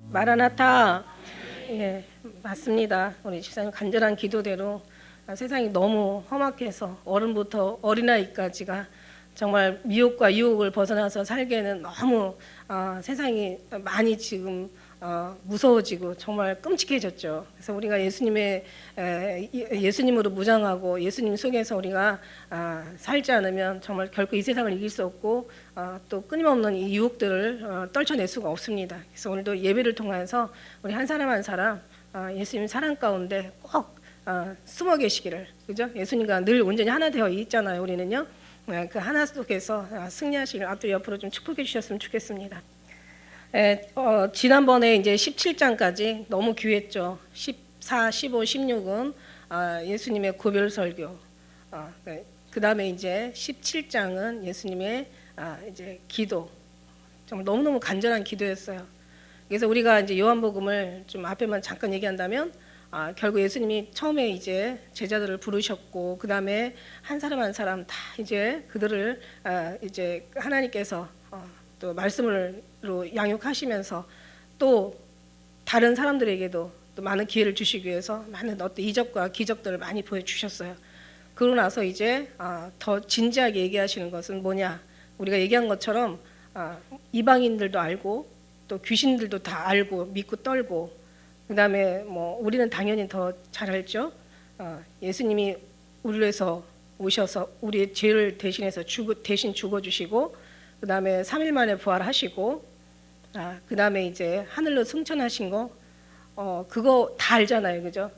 마라나타. 예, 맞습니다. 우리 집사님 간절한 기도대로 세상이 너무 험악해서 어른부터 어린아이까지가 정말 미혹과 유혹을 벗어나서 살기에는 너무 세상이 많이 지금 무서워지고 정말 끔찍해졌죠. 그래서 우리가 예수님으로 무장하고 예수님 속에서 우리가 살지 않으면 정말 결코 이 세상을 이길 수 없고 또 끊임없는 이 유혹들을 떨쳐낼 수가 없습니다. 그래서 오늘도 예배를 통해서 우리 한 사람 한 사람 예수님 사랑 가운데 꼭 숨어 계시기를, 그죠? 예수님과 늘 온전히 하나 되어 있잖아요. 우리는요. 그 하나 속에서 승리하시길 앞뒤 옆으로 좀 축복해 주셨으면 좋겠습니다. 지난번에 이제 17장까지 너무 귀했죠. 14, 15, 16은 예수님의 고별 설교. 그 다음에 이제 17장은 예수님의 이제 기도. 정말 너무너무 간절한 기도였어요. 그래서 우리가 이제 요한복음을 좀 앞에만 잠깐 얘기한다면 결국 예수님이 처음에 이제 제자들을 부르셨고 그 다음에 한 사람 한 사람 다 이제 그들을 이제 하나님께서 또 말씀으로 양육하시면서 또 다른 사람들에게도 또 많은 기회를 주시기 위해서 많은 어떤 이적과 기적들을 많이 보여주셨어요. 그러고 나서 이제 더 진지하게 얘기하시는 것은 뭐냐? 우리가 얘기한 것처럼 이방인들도 알고 또 귀신들도 다 알고 믿고 떨고 그 다음에 뭐 우리는 당연히 더 잘 알죠. 예수님이 우리를 위해서 오셔서 우리의 죄를 대신해서 대신 죽어주시고 그 다음에 3일 만에 부활하시고 그 다음에 이제 하늘로 승천하신 거 그거 다 알잖아요, 그죠?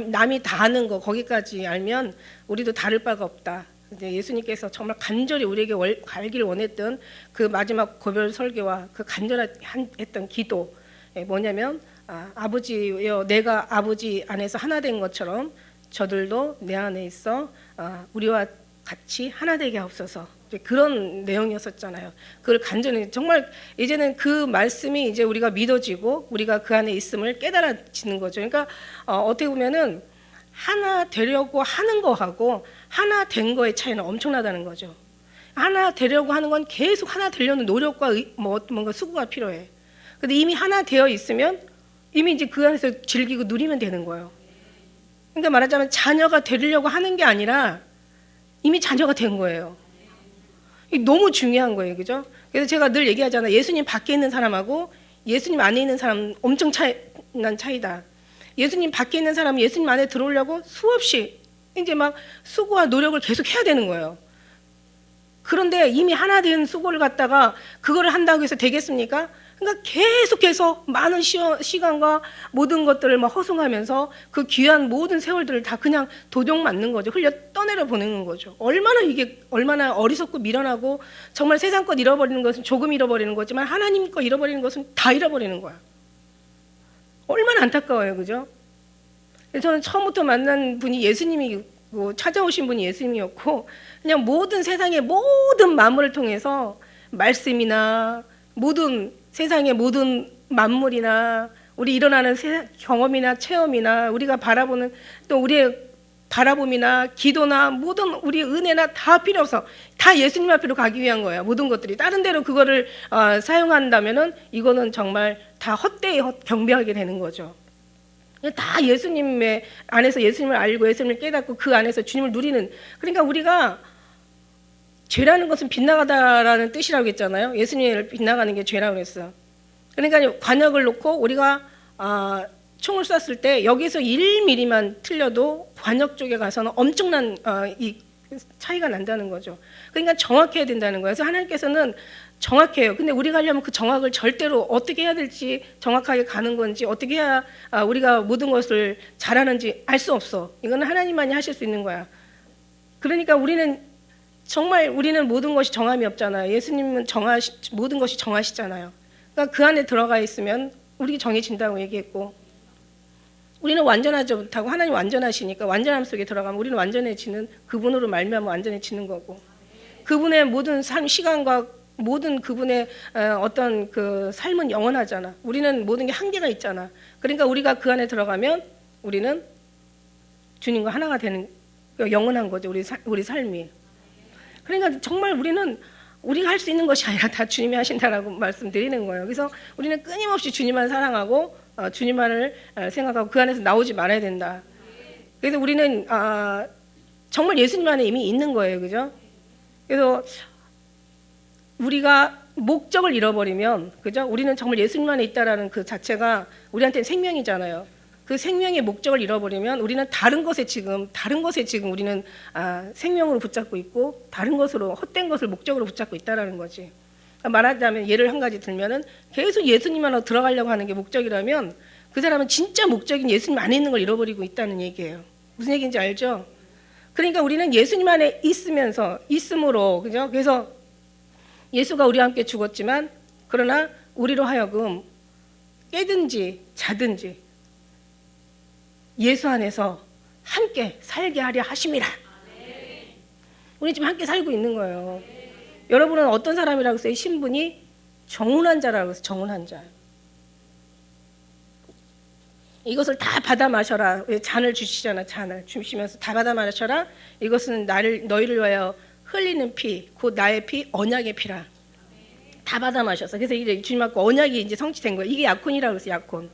남이 다 아는 거 거기까지 알면 우리도 다를 바가 없다. 이제 예수님께서 정말 간절히 우리에게 알기를 원했던 그 마지막 고별 설교와 그 간절했던 기도 뭐냐면 아버지여 내가 아버지 안에서 하나 된 것처럼 저들도 내 안에 있어 우리와 같이 하나 되게 하옵소서. 그런 내용이었었잖아요. 그걸 간절히 정말 이제는 그 말씀이 이제 우리가 믿어지고 우리가 그 안에 있음을 깨달아지는 거죠. 그러니까 어떻게 보면은 하나 되려고 하는 거하고 하나 된 거의 차이는 엄청나다는 거죠. 하나 되려고 하는 건 계속 하나 되려는 노력과 뭔가 수고가 필요해. 근데 이미 하나 되어 있으면 이미 이제 그 안에서 즐기고 누리면 되는 거예요. 그러니까 말하자면 자녀가 되려고 하는 게 아니라 이미 자녀가 된 거예요. 이게 너무 중요한 거예요, 그죠? 그래서 제가 늘 얘기하잖아요. 예수님 밖에 있는 사람하고 예수님 안에 있는 사람 엄청 난 차이다. 예수님 밖에 있는 사람은 예수님 안에 들어오려고 수없이 이제 막 수고와 노력을 계속 해야 되는 거예요. 그런데 이미 하나 된 수고를 갖다가 그거를 한다고 해서 되겠습니까? 그러니까 계속해서 많은 시간과 모든 것들을 막 허송하면서 그 귀한 모든 세월들을 다 그냥 도둑 맞는 거죠. 흘려 떠내려 보내는 거죠. 얼마나 어리석고 미련하고 정말 세상 것 잃어버리는 것은 조금 잃어버리는 거지만 하나님 것 잃어버리는 것은 다 잃어버리는 거야. 얼마나 안타까워요, 그죠? 저는 처음부터 만난 분이 예수님이고 찾아오신 분이 예수님이었고 그냥 모든 세상의 모든 만물을 통해서 말씀이나 모든 세상의 모든 만물이나 우리 일어나는 경험이나 체험이나 우리가 바라보는 또 우리의 바라봄이나 기도나 모든 우리 은혜나 다 필요 없어. 다 예수님 앞으로 가기 위한 거예요. 모든 것들이 다른 데로 그거를 사용한다면은 이거는 정말 다 헛되이 경배하게 되는 거죠. 다 예수님의 안에서 예수님을 알고 예수님을 깨닫고 그 안에서 주님을 누리는. 그러니까 우리가 죄라는 것은 빗나가다라는 뜻이라고 했잖아요. 예수님을 빗나가는 게 죄라고 했어요. 그러니까 관역을 놓고 우리가 총을 쐈을 때 여기서 1mm만 틀려도 관역 쪽에 가서는 엄청난 이 차이가 난다는 거죠. 그러니까 정확해야 된다는 거예요. 그래서 하나님께서는 정확해요. 근데 우리가 하려면 그 정확을 절대로 어떻게 해야 될지 정확하게 가는 건지 어떻게 해야 우리가 모든 것을 잘하는지 알 수 없어. 이거는 하나님만이 하실 수 있는 거야. 그러니까 우리는 모든 것이 정함이 없잖아요. 예수님은 모든 것이 정하시잖아요. 그러니까 그 안에 들어가 있으면 우리 정해진다고 얘기했고 우리는 완전하지 못하고 하나님 완전하시니까 완전함 속에 들어가면 우리는 완전해지는 그분으로 말미암아 완전해지는 거고 그분의 모든 시간과 모든 그분의 어떤 그 삶은 영원하잖아. 우리는 모든 게 한계가 있잖아. 그러니까 우리가 그 안에 들어가면 우리는 주님과 하나가 되는 영원한 거죠. 우리 삶이. 그러니까 정말 우리는 우리가 할 수 있는 것이 아니라 다 주님이 하신다라고 말씀드리는 거예요. 그래서 우리는 끊임없이 주님만 사랑하고 주님만을 생각하고 그 안에서 나오지 말아야 된다. 그래서 우리는 정말 예수님 안에 이미 있는 거예요. 그죠? 그래서 우리가 목적을 잃어버리면, 그죠? 우리는 정말 예수님 안에 있다라는 그 자체가 우리한테는 생명이잖아요. 그 생명의 목적을 잃어버리면 우리는 다른 것에 지금 우리는 생명으로 붙잡고 있고 다른 것으로 헛된 것을 목적으로 붙잡고 있다라는 거지. 말하자면 예를 한 가지 들면은 계속 예수님 안으로 들어가려고 하는 게 목적이라면 그 사람은 진짜 목적인 예수님 안에 있는 걸 잃어버리고 있다는 얘기예요. 무슨 얘기인지 알죠? 그러니까 우리는 예수님 안에 있음으로, 그죠? 그래서 예수가 우리와 함께 죽었지만 그러나 우리로 하여금 깨든지 자든지 예수 안에서 함께 살게 하려 하심이라. 우리 지금 함께 살고 있는 거예요. 여러분은 어떤 사람이라고 써요? 신분이 정운한 자라고 해서 정운한 자. 이것을 다 받아 마셔라. 잔을 주시잖아. 잔을 주시면서 다 받아 마셔라. 이것은 너희를 위하여 흘리는 피, 곧 나의 피, 언약의 피라. 다 받아 마셨어. 그래서 이제 주님 앞에 언약이 이제 성취된 거예요. 이게 약혼이라고 해서 약혼.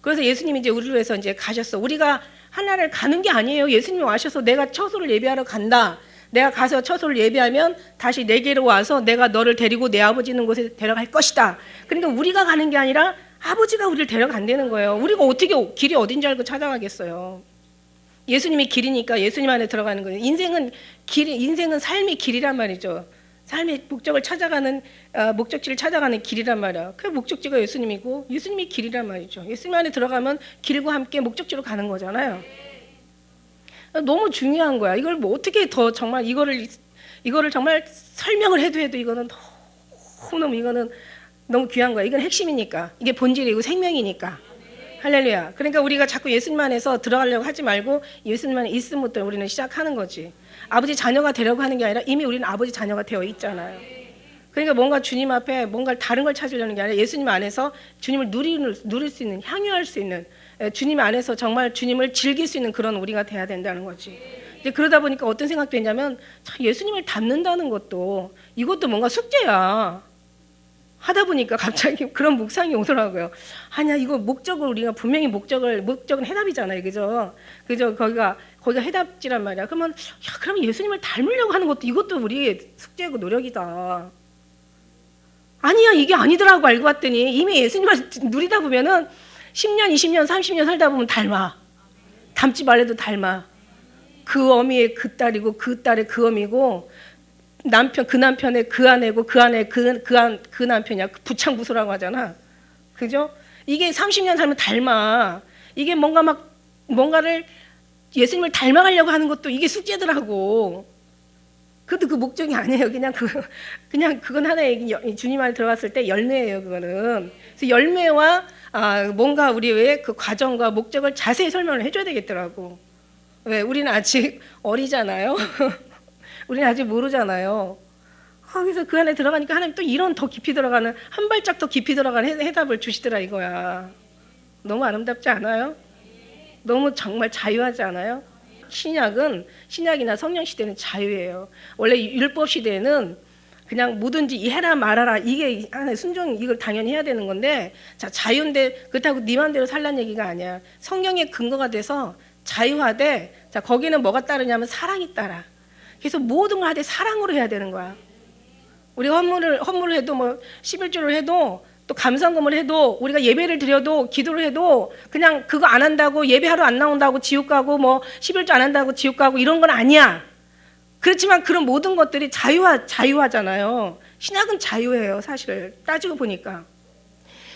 그래서 예수님이 이제 우리를 위해서 이제 가셨어. 우리가 하나를 가는 게 아니에요. 예수님이 와셔서 내가 처소를 예배하러 간다. 내가 가서 처소를 예배하면 다시 내게로 와서 내가 너를 데리고 내 아버지 있는 곳에 데려갈 것이다. 그러니까 우리가 가는 게 아니라 아버지가 우리를 데려간다는 거예요. 우리가 어떻게 길이 어딘지 알고 찾아가겠어요. 예수님이 길이니까 예수님 안에 들어가는 거예요. 인생은 삶의 길이란 말이죠. 삶의 목적을 찾아가는 목적지를 찾아가는 길이란 말이야. 그 목적지가 예수님이고 예수님이 길이란 말이죠. 예수님 안에 들어가면 길과 함께 목적지로 가는 거잖아요. 너무 중요한 거야. 이걸 뭐 어떻게 더 정말 이거를 정말 설명을 해도 이거는 너무 귀한 거야. 이건 핵심이니까. 이게 본질이고 생명이니까. 할렐루야. 그러니까 우리가 자꾸 예수님 안에서 들어가려고 하지 말고 예수님 안에 있음부터 우리는 시작하는 거지. 아버지 자녀가 되려고 하는 게 아니라 이미 우리는 아버지 자녀가 되어 있잖아요. 그러니까 뭔가 주님 앞에 뭔가 다른 걸 찾으려는 게 아니라 예수님 안에서 주님을 누릴 수 있는, 향유할 수 있는, 주님 안에서 정말 주님을 즐길 수 있는 그런 우리가 돼야 된다는 거지. 이제 그러다 보니까 어떤 생각도 있냐면 예수님을 닮는다는 것도 이것도 뭔가 숙제야. 하다 보니까 갑자기 그런 묵상이 오더라고요. 아니야, 이거 목적을 우리가 분명히 목적은 해답이잖아요. 그죠? 거기가 해답지란 말이야. 그러면 예수님을 닮으려고 하는 것도 이것도 우리의 숙제고 노력이다. 아니야, 이게 아니더라고. 알고 봤더니 이미 예수님을 누리다 보면은 10년, 20년, 30년 살다 보면 닮아. 닮지 말래도 닮아. 그 어미의 그 딸이고 그 딸의 그 어미고 그 남편의 그 아내고 그 아내 그 남편이야. 부창부소라고 하잖아. 그죠? 이게 30년 살면 닮아. 이게 뭔가를 예수님을 닮아가려고 하는 것도 이게 숙제더라고. 그것도 그 목적이 아니에요. 그냥 그건 하나의 주님 안에 들어갔을 때 열매예요. 그거는. 그래서 열매와 뭔가 우리의 그 과정과 목적을 자세히 설명을 해줘야 되겠더라고. 왜? 우리는 아직 어리잖아요. 우리는 아직 모르잖아요. 그래서 그 안에 들어가니까 하나님 또 이런 더 깊이 들어가는 한 발짝 더 깊이 들어가는 해답을 주시더라 이거야. 너무 아름답지 않아요? 너무 정말 자유하지 않아요? 신약이나 성령 시대는 자유예요. 원래 율법 시대에는 그냥 뭐든지 해라 말아라 이게 하나의 순종 이걸 당연히 해야 되는 건데 자 자유인데 그렇다고 네 맘대로 살란 얘기가 아니야. 성령의 근거가 돼서 자유하되 자 거기는 뭐가 따르냐면 사랑이 따라. 그래서 모든 걸 하되 사랑으로 해야 되는 거야. 우리가 헌물을 해도 뭐 11조를 해도 또 감상금을 해도 우리가 예배를 드려도 기도를 해도 그냥 그거 안 한다고 예배하러 안 나온다고 지옥 가고 뭐 11조 안 한다고 지옥 가고 이런 건 아니야. 그렇지만 그런 모든 것들이 자유하잖아요. 신약은 자유예요. 사실 따지고 보니까.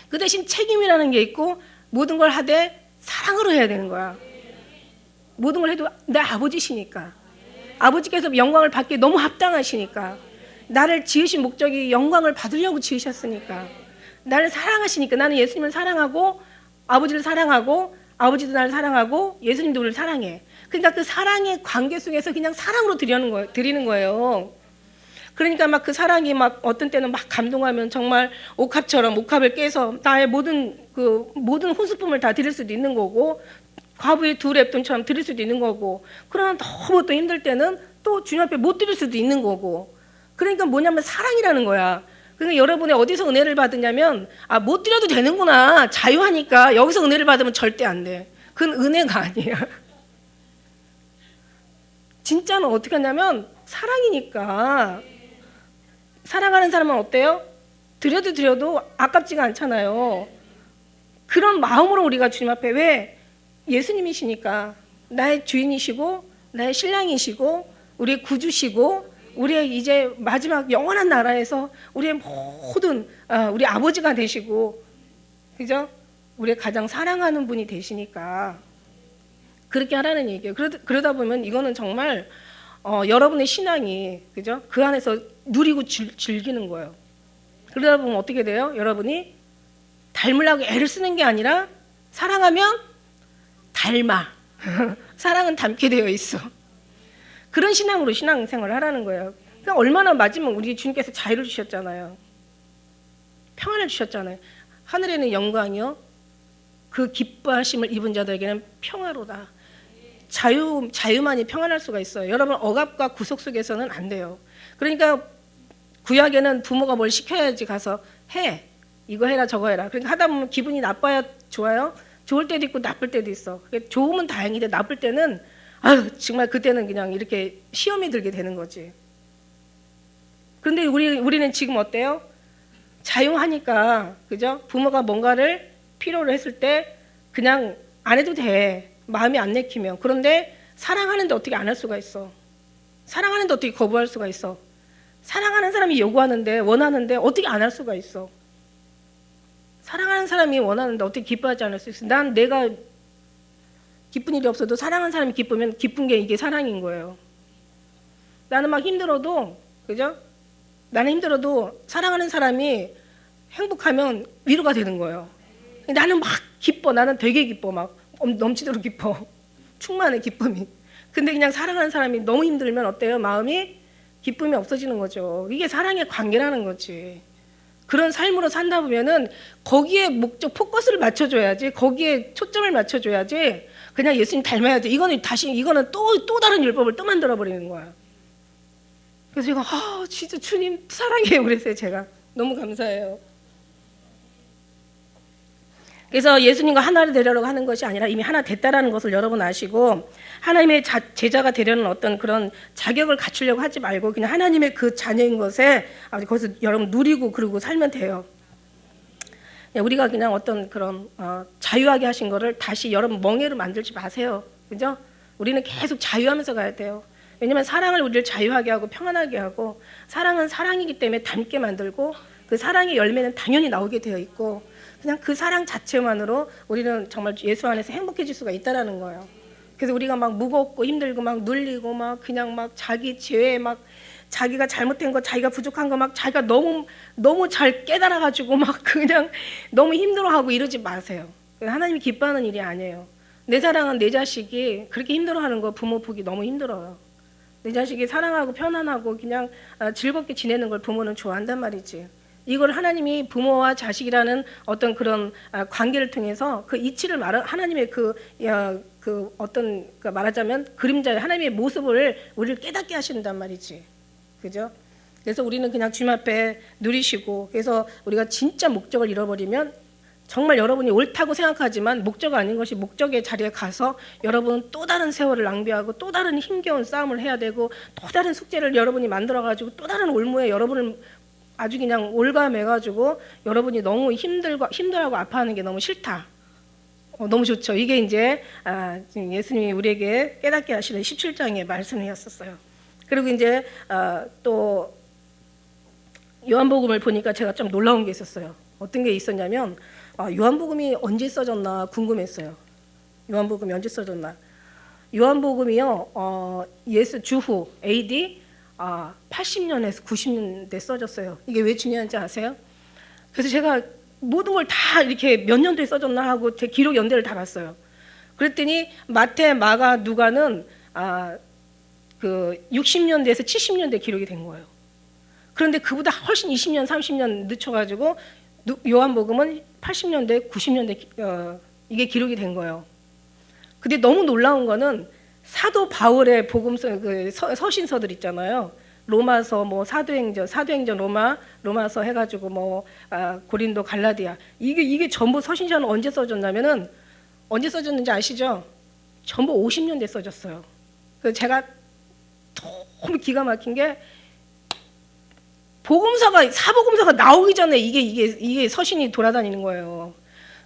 그 대신 책임이라는 게 있고 모든 걸 하되 사랑으로 해야 되는 거야. 모든 걸 해도 내 아버지시니까. 아버지께서 영광을 받기에 너무 합당하시니까. 나를 지으신 목적이 영광을 받으려고 지으셨으니까. 나를 사랑하시니까. 나는 예수님을 사랑하고 아버지를 사랑하고 아버지도 나를 사랑하고 예수님도 우리를 사랑해. 그러니까 그 사랑의 관계 속에서 그냥 사랑으로 드리는 거예요. 그러니까 막 그 사랑이 막 어떤 때는 막 감동하면 정말 옥합을 깨서 나의 모든 혼수품을 다 드릴 수도 있는 거고 과부의 두 랩돈처럼 드릴 수도 있는 거고 그러나 너무 또 힘들 때는 또 주님 앞에 못 드릴 수도 있는 거고 그러니까 뭐냐면 사랑이라는 거야. 그러니까 여러분이 어디서 은혜를 받으냐면 못 드려도 되는구나. 자유하니까 여기서 은혜를 받으면 절대 안 돼. 그건 은혜가 아니야. 진짜는 어떻게 하냐면 사랑이니까. 사랑하는 사람은 어때요? 드려도 아깝지가 않잖아요. 그런 마음으로 우리가 주님 앞에 왜? 예수님이시니까 나의 주인이시고 나의 신랑이시고 우리의 구주시고 우리의 이제 마지막 영원한 나라에서 우리의 모든 우리 아버지가 되시고 그죠? 우리의 가장 사랑하는 분이 되시니까 그렇게 하라는 얘기예요. 그러다 보면 이거는 정말 여러분의 신앙이 그죠? 그 안에서 누리고 즐기는 거예요. 그러다 보면 어떻게 돼요? 여러분이 닮으려고 애를 쓰는 게 아니라 사랑하면 닮아. 사랑은 닮게 되어 있어. 그런 신앙으로 신앙생활을 하라는 거예요. 그러니까 얼마나 맞으면 우리 주님께서 자유를 주셨잖아요. 평안을 주셨잖아요. 하늘에는 영광이요. 그 기뻐하심을 입은 자들에게는 평화로다. 자유만이 평안할 수가 있어요. 여러분 억압과 구속 속에서는 안 돼요. 그러니까 구약에는 부모가 뭘 시켜야지 가서 해. 이거 해라 저거 해라. 그러니까 하다 보면 기분이 나빠야 좋아요. 좋을 때도 있고 나쁠 때도 있어. 좋으면 다행인데 나쁠 때는 정말 그때는 그냥 이렇게 시험이 들게 되는 거지. 그런데 우리는 지금 어때요? 자유하니까 그죠? 부모가 뭔가를 필요로 했을 때 그냥 안 해도 돼. 마음이 안 내키면. 그런데 사랑하는데 어떻게 안 할 수가 있어? 사랑하는데 어떻게 거부할 수가 있어? 사랑하는 사람이 요구하는데 원하는데 어떻게 안 할 수가 있어? 사랑하는 사람이 원하는데 어떻게 기뻐하지 않을 수 있어? 난 내가 기쁜 일이 없어도 사랑하는 사람이 기쁘면 기쁜 게 이게 사랑인 거예요. 나는 막 힘들어도 그죠? 나는 힘들어도 사랑하는 사람이 행복하면 위로가 되는 거예요. 나는 막 기뻐. 나는 되게 기뻐. 막 넘치도록 기뻐. 충만해 기쁨이. 근데 그냥 사랑하는 사람이 너무 힘들면 어때요? 마음이 기쁨이 없어지는 거죠. 이게 사랑의 관계라는 거지. 그런 삶으로 산다 보면은 거기에 목적 포커스를 맞춰줘야지. 거기에 초점을 맞춰줘야지. 그냥 예수님 닮아야지. 이거는 또 다른 율법을 또 만들어 버리는 거야. 그래서 제가 진짜 주님 사랑해요. 그랬어요. 제가 너무 감사해요. 그래서 예수님과 하나를 되려고 하는 것이 아니라 이미 하나 됐다라는 것을 여러분 아시고 하나님의 제자가 되려는 어떤 그런 자격을 갖추려고 하지 말고 그냥 하나님의 그 자녀인 것에 거기서 여러분 누리고 그러고 살면 돼요. 우리가 그냥 어떤 그런 자유하게 하신 거를 다시 여러분 멍해로 만들지 마세요. 그죠? 우리는 계속 자유하면서 가야 돼요. 왜냐하면 사랑을 우리를 자유하게 하고 평안하게 하고 사랑은 사랑이기 때문에 닮게 만들고 그 사랑의 열매는 당연히 나오게 되어 있고 그냥 그 사랑 자체만으로 우리는 정말 예수 안에서 행복해질 수가 있다라는 거예요. 그래서 우리가 막 무겁고 힘들고 막 눌리고 막 그냥 막 자기 죄에 막 자기가 잘못된 거, 자기가 부족한 거 막 자기가 너무 잘 깨달아 가지고 막 그냥 너무 힘들어하고 이러지 마세요. 하나님이 기뻐하는 일이 아니에요. 내 사랑은 내 자식이 그렇게 힘들어하는 거 부모 보기 너무 힘들어요. 내 자식이 사랑하고 편안하고 그냥 즐겁게 지내는 걸 부모는 좋아한단 말이지. 이걸 하나님이 부모와 자식이라는 어떤 그런 관계를 통해서 그 이치를 하나님의 그 어떤 말하자면 그림자의 하나님의 모습을 우리를 깨닫게 하신단 말이지. 그죠? 그래서 우리는 그냥 주님 앞에 누리시고 그래서 우리가 진짜 목적을 잃어버리면 정말 여러분이 옳다고 생각하지만 목적 아닌 것이 목적의 자리에 가서 여러분은 또 다른 세월을 낭비하고 또 다른 힘겨운 싸움을 해야 되고 또 다른 숙제를 여러분이 만들어가지고 또 다른 올무에 여러분을 아주 그냥 올가매가지고 여러분이 너무 힘들어하고 아파하는 게 너무 싫다. 너무 좋죠. 이게 이제 지금 예수님이 우리에게 깨닫게 하시는 17장의 말씀이었었어요. 그리고 이제 또 요한복음을 보니까 제가 좀 놀라운 게 있었어요. 어떤 게 있었냐면 요한복음이 언제 써졌나 궁금했어요. 요한복음이 언제 써졌나. 요한복음이요. 예수 주후 AD 80년에서 90년대 써졌어요. 이게 왜 중요한지 아세요? 그래서 제가 모든 걸 다 이렇게 몇 년도에 써졌나 하고 제 기록 연대를 다 봤어요. 그랬더니 마태, 마가, 누가는 그 60년대에서 70년대 기록이 된 거예요. 그런데 그보다 훨씬 20년, 30년 늦춰가지고 요한복음은 80년대, 90년대 이게 기록이 된 거예요. 근데 너무 놀라운 거는 사도 바울의 복음서, 그 서신서들 있잖아요. 로마서 뭐 사도행전 로마서 해가지고 뭐 고린도 갈라디아 이게 전부 서신서는 언제 써졌냐면은 언제 써졌는지 아시죠? 전부 50년대 써졌어요. 그래서 제가 너무 기가 막힌 게 사복음서가 나오기 전에 이게 서신이 돌아다니는 거예요.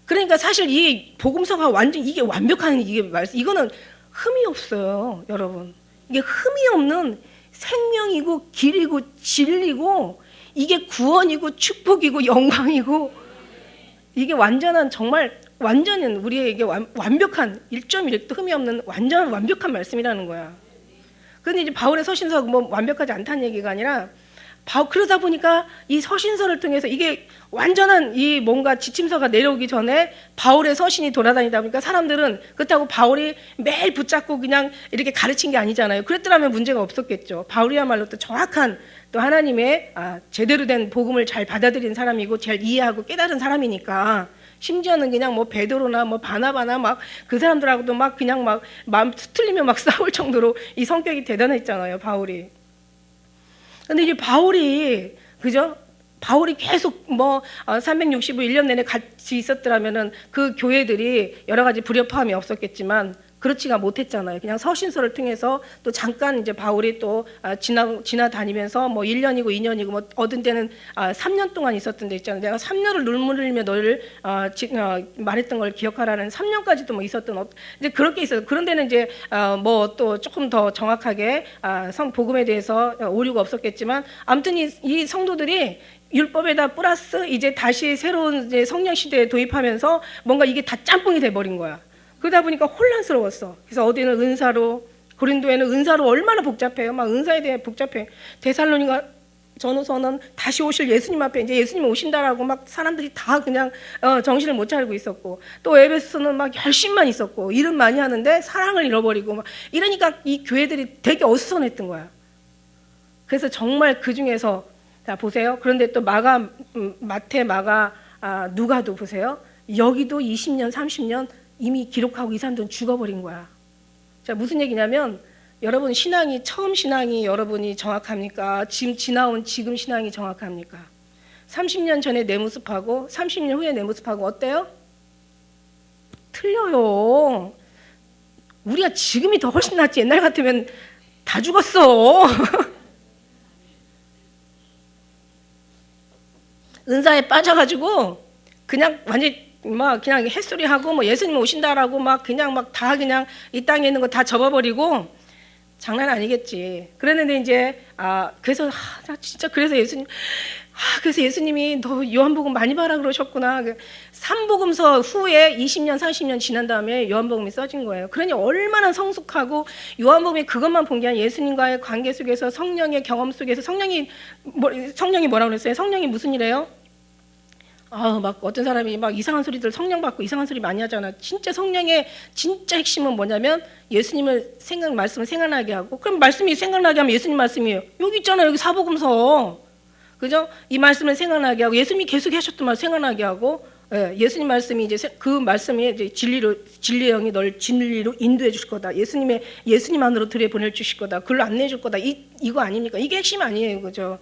그러니까 사실 이 복음서가 완전 이게 완벽한 이거는 흠이 없어요, 여러분. 이게 흠이 없는 생명이고 길이고 진리고 이게 구원이고 축복이고 영광이고 이게 완전한 우리에게 완벽한 1.1도 흠이 없는 완전 완벽한 말씀이라는 거야. 그런데 이제 바울의 서신서가 뭐 완벽하지 않다는 얘기가 아니라 그러다 보니까 이 서신서를 통해서 이게 완전한 이 뭔가 지침서가 내려오기 전에 바울의 서신이 돌아다니다 보니까 사람들은 그렇다고 바울이 매일 붙잡고 그냥 이렇게 가르친 게 아니잖아요. 그랬더라면 문제가 없었겠죠. 바울이야말로 또 정확한 또 하나님의 제대로 된 복음을 잘 받아들인 사람이고 잘 이해하고 깨달은 사람이니까 심지어는 그냥 뭐 베드로나 뭐 바나바나 막 그 사람들하고도 막 그냥 막 마음 틀리면 막 싸울 정도로 이 성격이 대단했잖아요, 바울이. 근데 이제 바울이 계속 뭐 365일 내내 같이 있었더라면은 그 교회들이 여러 가지 불협화음이 없었겠지만 그렇지가 못했잖아요. 그냥 서신서를 통해서 또 잠깐 이제 바울이 또 지나다니면서 뭐 1년이고 2년이고 뭐 얻은 때는 3년 동안 있었던 데 있잖아요. 내가 3년을 눈물 흘리며 너를 말했던 걸 기억하라는 3년까지도 뭐 있었던 이제 그렇게 있어요. 그런 데는 이제 뭐 또 조금 더 정확하게 복음에 대해서 오류가 없었겠지만 아무튼 이 성도들이 율법에다 플러스 이제 다시 새로운 이제 성령 시대에 도입하면서 뭔가 이게 다 짬뽕이 돼 버린 거야. 그러다 보니까 혼란스러웠어. 그래서 어디는 은사로, 고린도에는 은사로 얼마나 복잡해요. 막 은사에 대해 복잡해. 데살로니가 전후서는 다시 오실 예수님 앞에 이제 예수님 오신다라고 막 사람들이 다 그냥 정신을 못 차리고 있었고, 또 에베소서는 막 열심만 있었고 일은 많이 하는데 사랑을 잃어버리고 막 이러니까 이 교회들이 되게 어수선했던 거야. 그래서 정말 그 중에서 자 보세요. 그런데 또 마태, 누가도 보세요. 여기도 20년, 30년 이미 기록하고 이 사람들은 죽어버린 거야. 자, 무슨 얘기냐면 여러분 처음 신앙이 여러분이 정확합니까? 지금 신앙이 정확합니까? 30년 전에 내 모습하고 30년 후에 내 모습하고 어때요? 틀려요. 우리가 지금이 더 훨씬 낫지. 옛날 같으면 다 죽었어. 은사에 빠져가지고 그냥 완전히 막 그냥 햇소리 하고 뭐 예수님 오신다라고 막 그냥 막 다 그냥 이 땅에 있는 거 다 접어버리고 장난 아니겠지. 그랬는데 이제 그래서 진짜 그래서 예수님이 너 요한복음 많이 봐라 그러셨구나. 3복음서 후에 20년 30년 지난 다음에 요한복음이 써진 거예요. 그러니 얼마나 성숙하고 요한복음이 그것만 본 게 아니라 예수님과의 관계 속에서 성령의 경험 속에서 성령이 뭐라고 그랬어요? 성령이 무슨 일이에요? 막 어떤 사람이 막 이상한 소리들 성령 받고 이상한 소리 많이 하잖아. 진짜 성령의 진짜 핵심은 뭐냐면 예수님을 말씀을 생각나게 하고, 그럼 말씀이 생각나게 하면 예수님 말씀이에요. 여기 있잖아요. 여기 사복음서. 그죠? 이 말씀을 생각나게 하고 예수님이 계속 하셨던 말 생각나게 하고, 예수님 말씀이 이제 그 말씀이 이제 진리의 영이 널 진리로 인도해 주실 거다. 예수님 안으로 들여보낼 주실 거다. 그걸 안내해 줄 거다. 이거 아닙니까? 이게 핵심 아니에요. 그죠?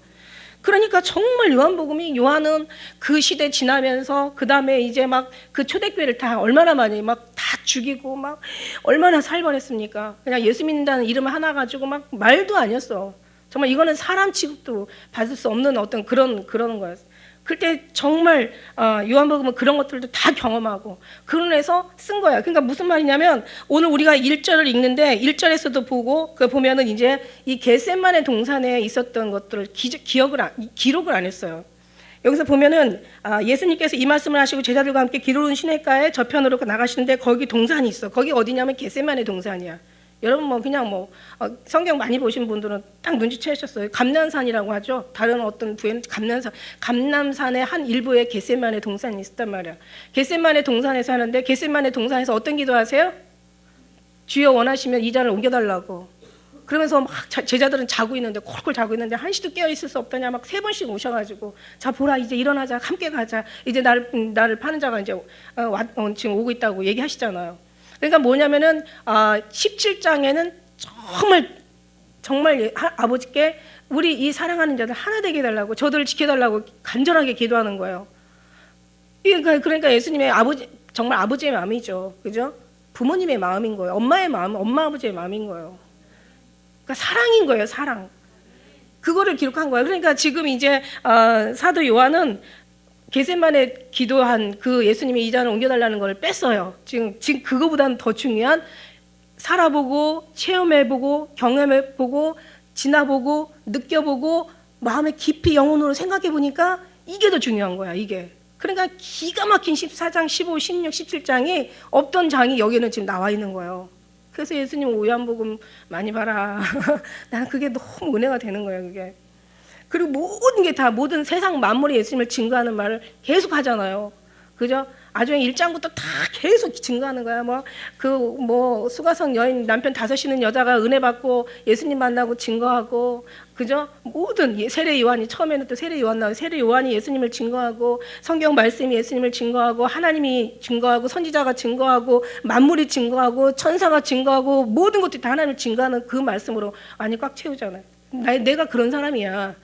그러니까 정말 요한은 그 시대 지나면서 그 다음에 이제 막 그 초대교회를 다 얼마나 많이 막 다 죽이고 막 얼마나 살벌했습니까? 그냥 예수 믿는다는 이름 하나 가지고 막 말도 아니었어. 정말 이거는 사람 취급도 받을 수 없는 어떤 그런 거였어. 그때 정말 요한복음은 그런 것들도 다 경험하고 그래서 쓴 거야. 그러니까 무슨 말이냐면 오늘 우리가 1절을 읽는데 1절에서도 보고 그 보면은 이제 이 겟세마네 동산에 있었던 것들을 기록을 안 했어요. 여기서 보면은 예수님께서 이 말씀을 하시고 제자들과 함께 기르는 시냇가에 저편으로 나가시는데 거기 동산이 있어. 거기 어디냐면 겟세마네 동산이야. 여러분 뭐 그냥 뭐 성경 많이 보신 분들은 딱 눈치채셨어요. 감난산이라고 하죠. 다른 어떤 부에는 감남산의 한 일부에 겟세마네 동산이 있었단 말이야. 겟세마네 동산에서 하는데 겟세마네 동산에서 어떤 기도하세요? 주여 원하시면 이 잔을 옮겨달라고. 그러면서 막 제자들은 콜콜 자고 있는데 한시도 깨어 있을 수 없다냐 막 3번씩 오셔가지고 자 보라 이제 일어나자 함께 가자 이제 나를 파는 자가 이제 지금 오고 있다고 얘기하시잖아요. 그러니까 뭐냐면은 17장에는 정말 아버지께 우리 이 사랑하는 자들 하나 되게 해달라고, 저들을 지켜달라고 간절하게 기도하는 거예요. 그러니까 예수님의 아버지, 정말 아버지의 마음이죠. 그죠? 부모님의 마음인 거예요. 엄마의 마음, 엄마 아버지의 마음인 거예요. 그러니까 사랑인 거예요. 사랑. 그거를 기록한 거예요. 그러니까 지금 이제 사도 요한은 겟세마네 기도한 그 예수님이 이 잔을 옮겨달라는 걸 뺐어요. 지금 그거보다는 더 중요한 살아보고 체험해보고 경험해보고 지나보고 느껴보고 마음에 깊이 영혼으로 생각해보니까 이게 더 중요한 거야. 이게. 그러니까 기가 막힌 14장, 15, 16, 17장이 없던 장이 여기는 지금 나와 있는 거예요. 그래서 예수님 요한복음 많이 봐라. 나는 그게 너무 은혜가 되는 거예요. 그게. 그리고 모든 게 다 모든 세상 만물이 예수님을 증거하는 말을 계속 하잖아요. 그죠? 나중에 1장부터 다 계속 증거하는 거야. 수가성 여인 남편 5이는 여자가 은혜 받고 예수님 만나고 증거하고, 그죠? 모든 세례 요한이 처음에는 또 세례 요한 나와요. 세례 요한이 예수님을 증거하고, 성경 말씀이 예수님을 증거하고, 하나님이 증거하고, 선지자가 증거하고, 만물이 증거하고, 천사가 증거하고, 모든 것들이 다 하나님을 증거하는 그 말씀으로 안이 꽉 채우잖아요. 내가 그런 사람이야.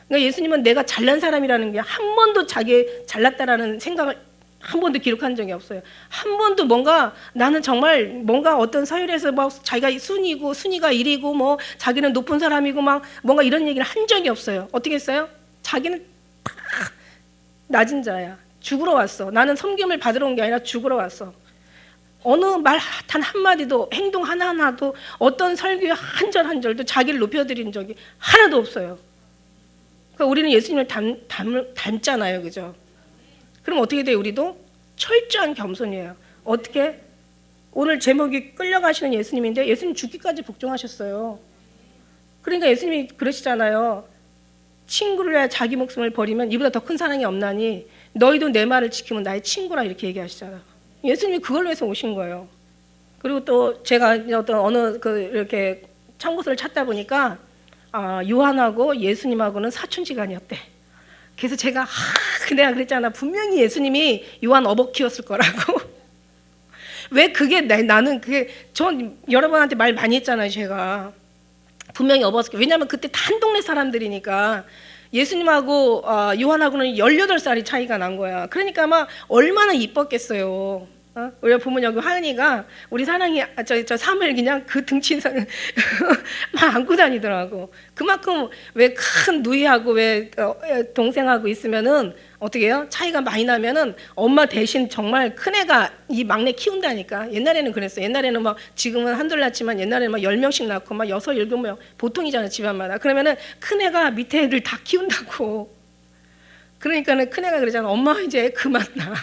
그러니까 예수님은 내가 잘난 사람이라는 게 한 번도 자기 잘났다라는 생각을 한 번도 기록한 적이 없어요. 한 번도 나는 정말 뭔가 어떤 서열에서 자기가 순위고 순위가 1위고 자기는 높은 사람이고 뭔가 이런 얘기를 한 적이 없어요. 어떻게 했어요? 자기는 다 낮은 자야. 죽으러 왔어. 나는 섬김을 받으러 온 게 아니라 죽으러 왔어. 어느 말 단 한마디도, 행동 하나하나도, 어떤 설교의 한 절 한 절도 자기를 높여드린 적이 하나도 없어요. 그러니까 우리는 예수님을 닮잖아요. 그죠? 그럼 어떻게 돼요? 우리도 철저한 겸손이에요. 어떻게? 오늘 제목이 끌려가시는 예수님인데 예수님 죽기까지 복종하셨어요. 그러니까 예수님이 그러시잖아요. 친구를 위하여 자기 목숨을 버리면 이보다 더 큰 사랑이 없나니 너희도 내 말을 지키면 나의 친구라, 이렇게 얘기하시잖아요. 예수님이 그걸 위해서 오신 거예요. 그리고 또 제가 이렇게 참고서를 찾다 보니까 요한하고 예수님하고는 사촌지간이었대. 그래서 내가 그랬잖아. 분명히 예수님이 요한 어버 키웠을 거라고. 왜 그게 전 여러분한테 말 많이 했잖아요. 제가 분명히 어버스. 왜냐하면 그때 한 동네 사람들이니까. 예수님하고 요한하고는 18살이 차이가 난 거야. 그러니까 얼마나 이뻤겠어요. 우리 부모님 여기 하은이가 우리 사랑이 저 사무엘 그냥 그 등치는 막 안고 다니더라고. 그만큼 왜 큰 누이하고 왜 동생하고 있으면은 어떻게 해요? 차이가 많이 나면은 엄마 대신 정말 큰 애가 이 막내 키운다니까. 옛날에는 그랬어요. 옛날에는 지금은 한둘 낳지만 옛날에는 10명씩 낳고 6, 7명 보통이잖아요. 집안마다. 그러면은 큰 애가 밑에 애들 다 키운다고. 그러니까는 큰 애가 그러잖아. 엄마 이제 그만 나.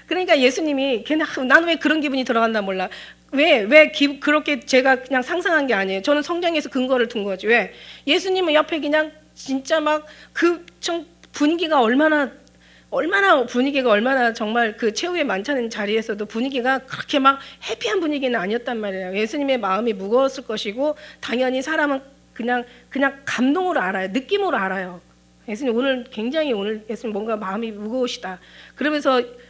그러니까 예수님이 나는 왜 그런 기분이 들어갔나 몰라. 그렇게 제가 그냥 상상한 게 아니에요. 저는 성경에서 근거를 둔 거지. 왜? 예수님은 옆에 그냥 진짜 분위기가 얼마나 정말 그 최후의 만찬 자리에서도 분위기가 그렇게 해피한 분위기는 아니었단 말이에요. 예수님의 마음이 무거웠을 것이고, 당연히 사람은 그냥 감동으로 알아요. 느낌으로 알아요. 예수님 오늘 예수님 뭔가 마음이 무거우시다.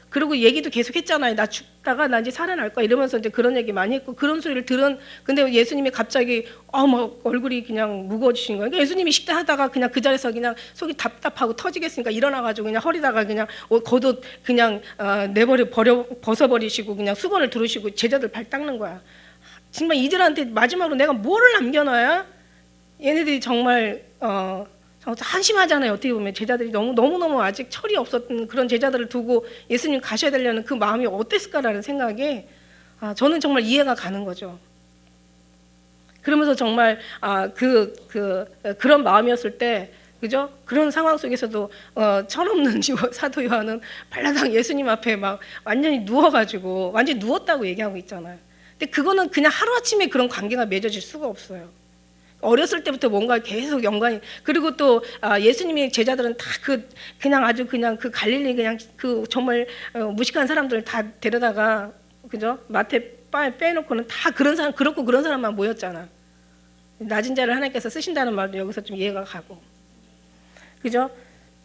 그리고 얘기도 계속 했잖아요. 나 죽다가 나 이제 살아날 거야 이러면서 이제 그런 얘기 많이 했고, 그런 소리를 근데 예수님이 갑자기 얼굴이 그냥 무거워지신 거예요. 그러니까 예수님이 식사하다가 그냥 그 자리에서 그냥 속이 답답하고 터지겠으니까 일어나가지고 그냥 허리다가 그냥 겉옷 그냥 벗어버리시고 그냥 수건을 두르시고 제자들 발 닦는 거야. 정말 이들한테 마지막으로 내가 뭐를 남겨놔야 얘네들이 정말 한심하잖아요. 어떻게 보면 제자들이 너무너무 아직 철이 없었던 그런 제자들을 두고 예수님 가셔야 되려는 그 마음이 어땠을까라는 생각이 저는 정말 이해가 가는 거죠. 그러면서 정말 그런 마음이었을 때, 그죠? 그런 상황 속에서도 철없는 사도 요한은 발라당 예수님 앞에 완전히 누워가지고 완전히 누웠다고 얘기하고 있잖아요. 근데 그거는 그냥 하루아침에 그런 관계가 맺어질 수가 없어요. 어렸을 때부터 뭔가 계속 연관이. 그리고 또 예수님의 제자들은 다 그냥 아주 그냥 그 갈릴리 그냥 그 정말 무식한 사람들 다 데려다가, 그죠? 마태 빼놓고는 다 그런 사람만 모였잖아. 낮은 자를 하나님께서 쓰신다는 말도 여기서 좀 이해가 가고, 그죠?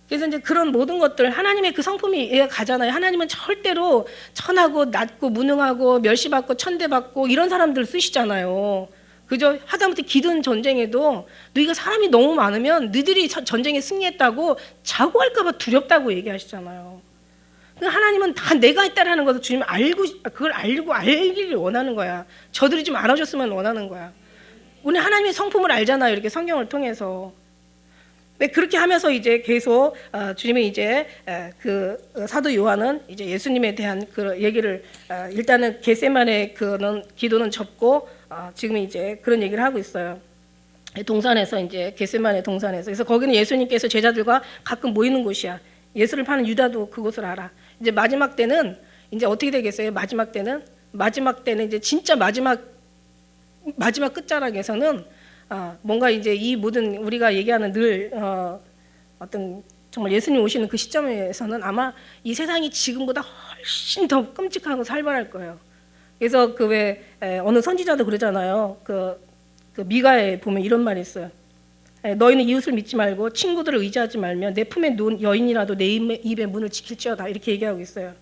그래서 이제 그런 모든 것들 하나님의 그 성품이 이해가 가잖아요. 하나님은 절대로 천하고 낮고 무능하고 멸시받고 천대받고 이런 사람들 쓰시잖아요. 그저 하다못해 기든 전쟁에도 너희가 사람이 너무 많으면 너희들이 전쟁에 승리했다고 자고할까봐 두렵다고 얘기하시잖아요. 하나님은 다 내가 있다라는 것을 주님 그걸 알고 알기를 원하는 거야. 저들이 좀 알아줬으면 원하는 거야. 우리 하나님의 성품을 알잖아요. 이렇게 성경을 통해서. 그렇게 하면서 이제 계속 주님이 이제 그 사도 요한은 이제 예수님에 대한 그 얘기를 일단은 겟세마네 그는 기도는 접고 지금 이제 그런 얘기를 하고 있어요. 동산에서 이제 겟세마네 동산에서. 그래서 거기는 예수님께서 제자들과 가끔 모이는 곳이야. 예수를 파는 유다도 그곳을 알아. 이제 마지막 때는 이제 어떻게 되겠어요? 마지막 때는 이제 진짜 마지막 끝자락에서는 뭔가 이제 이 모든 우리가 얘기하는 늘 어떤 정말 예수님 오시는 그 시점에서는 아마 이 세상이 지금보다 훨씬 더 끔찍하고 살벌할 거예요. 그래서 그 왜 어느 선지자도 그러잖아요. 그 미가에 보면 이런 말이 있어요. 너희는 이웃을 믿지 말고 친구들을 의지하지 말며 내 품에 누운 여인이라도 내 입의 문을 지킬지어다, 이렇게 얘기하고 있어요.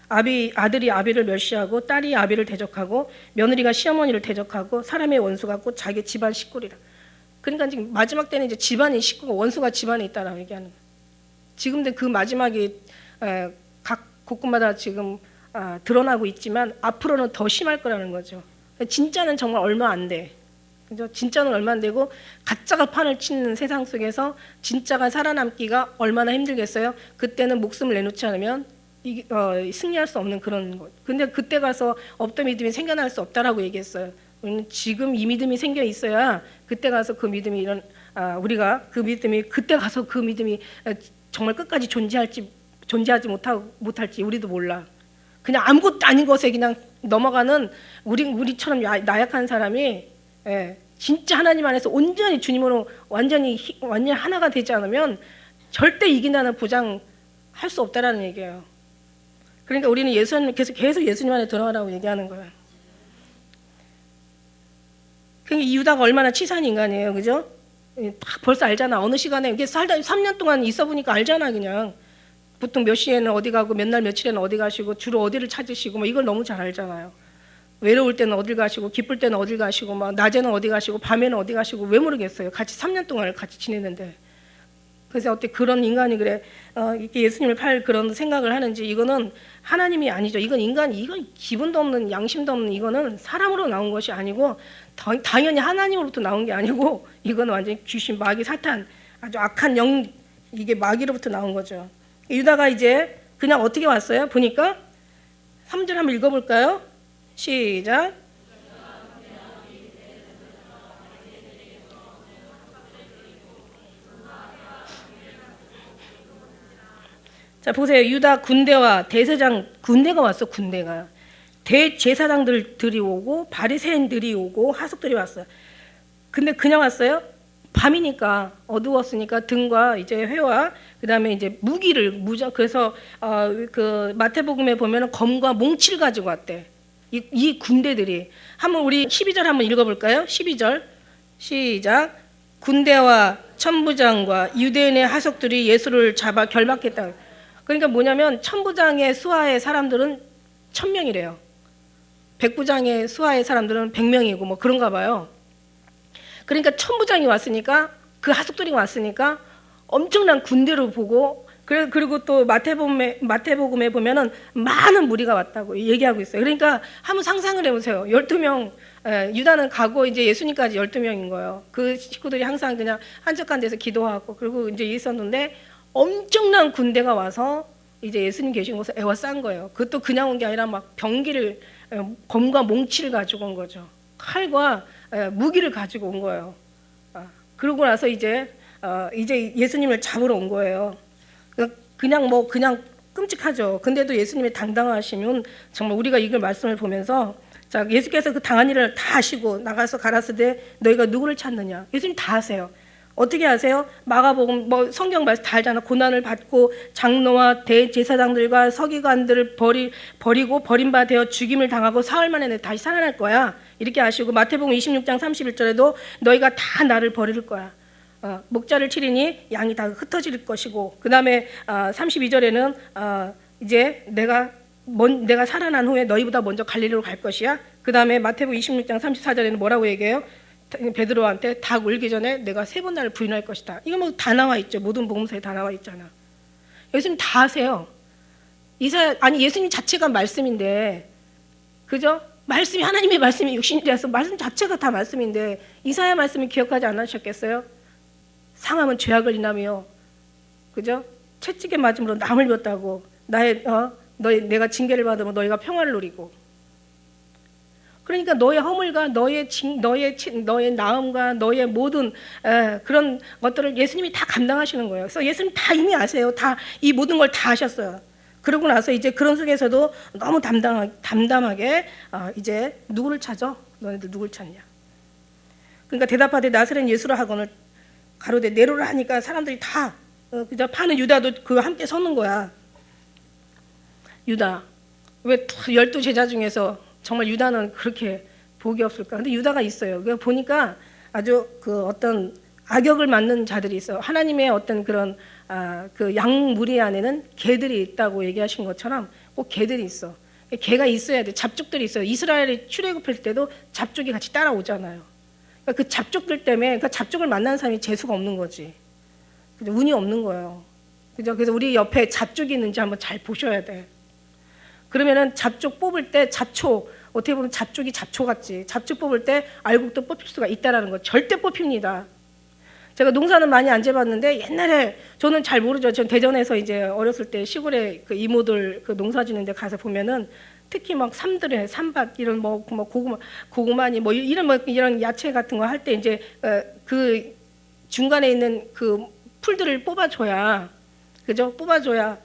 아들이 아비를 멸시하고 딸이 아비를 대적하고 며느리가 시어머니를 대적하고 사람의 원수가 곧 자기 집안 식구리라. 그러니까 지금 마지막 때는 이제 집안이 식구고 원수가 집안에 있다라고 얘기하는 거예요. 지금도 그 마지막이 각 곳곳마다 지금 드러나고 있지만 앞으로는 더 심할 거라는 거죠. 진짜는 정말 얼마 안 돼. 그죠? 진짜는 얼마 안 되고 가짜가 판을 치는 세상 속에서 진짜가 살아남기가 얼마나 힘들겠어요. 그때는 목숨을 내놓지 않으면 승리할 수 없는 그런 것. 근데 그때 가서 없던 믿음이 생겨날 수 없다라고 얘기했어요. 우리는 지금 이 믿음이 생겨 있어야 그때 가서 그 믿음이 우리가 그 믿음이 그때 가서 그 믿음이 정말 끝까지 존재하지 못할지 우리도 몰라. 그냥 아무것도 아닌 것에 그냥 넘어가는 우리처럼 나약한 사람이 진짜 하나님 안에서 온전히 주님으로 완전히 하나가 되지 않으면 절대 이긴다는 보장할 수 없다라는 얘기예요. 그러니까 우리는 계속 예수님 안에 들어가라고 얘기하는 거예요. 그러니까 이 유다가 얼마나 치사한 인간이에요, 그죠? 벌써 알잖아. 어느 시간에 이게 살다 3년 동안 있어 보니까 알잖아, 그냥. 보통 몇 시에는 어디 가고 몇 날 며칠에는 어디 가시고 주로 어디를 찾으시고 뭐 이걸 너무 잘 알잖아요. 외로울 때는 어딜 가시고 기쁠 때는 어딜 가시고 막 낮에는 어디 가시고 밤에는 어디 가시고 왜 모르겠어요. 같이 3년 동안 같이 지냈는데. 그래서 어떻게 그런 인간이 그래 이렇게 예수님을 팔 그런 생각을 하는지, 이거는 하나님이 아니죠. 이건 기분도 없는 양심도 없는, 이거는 사람으로 나온 것이 아니고 당연히 하나님으로부터 나온 게 아니고 이거는 완전히 귀신, 마귀, 사탄, 아주 악한 영, 이게 마귀로부터 나온 거죠. 유다가 이제 그냥 어떻게 왔어요? 보니까 3절 한번 읽어볼까요? 시작. 자 보세요. 유다 군대와 대제사장, 군대가 왔어. 군대가 대제사장들이 오고 바리새인들이 오고 하석들이 왔어요. 근데 그냥 왔어요? 밤이니까 어두웠으니까 등과 이제 회와 그다음에 이제 무기를 그래서 그 마태복음에 보면은 검과 몽치를 가지고 왔대. 이 군대들이. 한번 우리 12절 한번 읽어볼까요? 12절 시작. 군대와 천부장과 유대인의 하석들이 예수를 잡아 결박했다. 그러니까 뭐냐면 천부장의 수하의 사람들은 1000명이래요. 백부장의 수하의 사람들은 100명이고 뭐 그런가 봐요. 그러니까 천부장이 왔으니까, 그 하석들이 왔으니까 엄청난 군대로 보고, 그리고 또 마태복음에 보면은 많은 무리가 왔다고 얘기하고 있어요. 그러니까 한번 상상을 해보세요. 12명, 유다는 가고 이제 예수님까지 12명인 거예요. 그 식구들이 항상 그냥 한적한 데서 기도하고 그리고 이제 있었는데 엄청난 군대가 와서 이제 예수님 계신 곳에 에워싼 거예요. 그것도 그냥 온 게 아니라 막 병기를, 검과 몽치를 가지고 온 거죠. 칼과 무기를 가지고 온 거예요. 그러고 나서 이제 예수님을 잡으러 온 거예요. 그냥 끔찍하죠. 근데도 예수님의 당당하시면 정말 우리가 이걸 말씀을 보면서, 자 예수께서 그 당한 일을 다 하시고 나가서 가라사대 너희가 누구를 찾느냐. 예수님 다 하세요. 어떻게 하세요? 마가복음 뭐 성경 말씀 다 알잖아. 고난을 받고 장로와 대제사장들과 서기관들을 버리고 버림바 되어 죽임을 당하고 사흘 만에 다시 살아날 거야. 이렇게 하시고 마태복음 26장 31절에도 너희가 다 나를 버릴 거야. 목자를 치리니 양이 다 흩어질 것이고, 그 다음에 32절에는 이제 내가 살아난 후에 너희보다 먼저 갈릴리로 갈 것이야. 그 다음에 마태복음 26장 34절에는 뭐라고 얘기해요? 베드로한테 닭 울기 전에 내가 3번 나를 부인할 것이다. 이거 뭐 다 나와 있죠. 모든 복음서에 다 나와 있잖아. 예수님 다 아세요. 예수님 자체가 말씀인데, 그죠? 말씀이, 하나님의 말씀이 육신이 되어서 말씀 자체가 다 말씀인데 이사야 말씀을 기억하지 않으셨겠어요? 상함은 죄악을 인하며, 그죠? 채찍에 맞음으로 남을 입었다고. 내가 징계를 받으면 너희가 평화를 누리고. 그러니까 너의 허물과 너의 나음과 너의 모든 그런 것들을 예수님이 다 감당하시는 거예요. 그래서 예수님 다 이미 아세요. 다 이 모든 걸 다 하셨어요. 그러고 나서 이제 그런 속에서도 너무 담담하게 이제 누구를 찾아? 너네들 누굴 찾냐? 그러니까 대답하되 나사렛 예수라 하거늘 가로되 네로라 하니까 사람들이 다 그저 파는 유다도 그 함께 서는 거야. 유다. 왜 12제자 중에서 정말 유다는 그렇게 복이 없을까? 근데 유다가 있어요. 그 보니까 아주 그 어떤 악역을 맡는 자들이 있어요. 하나님의 어떤 그런 그 양무리 안에는 개들이 있다고 얘기하신 것처럼 꼭 개들이 있어. 개가 있어야 돼. 잡족들이 있어요. 이스라엘이 출애굽할 때도 잡족이 같이 따라오잖아요. 그러니까 그 잡족들 때문에 그 잡족을 만나는 사람이 재수가 없는 거지. 운이 없는 거예요. 그죠? 그래서 우리 옆에 잡족이 있는지 한번 잘 보셔야 돼. 그러면은 잡족 뽑을 때 잡초, 어떻게 보면 잡족이 잡초 같지. 잡초 뽑을 때 알곡도 뽑힐 수가 있다라는 거. 절대 뽑힙니다. 제가 농사는 많이 안 지어봤는데 옛날에 저는 잘 모르죠. 전 대전에서 이제 어렸을 때 시골에 그 이모들 그 농사 짓는데 가서 보면은 특히 막 삼들에 삼밭 이런 뭐 고구마니 뭐 이런 야채 같은 거 할 때 이제 그 중간에 있는 그 풀들을 뽑아줘야, 그죠? 뽑아줘야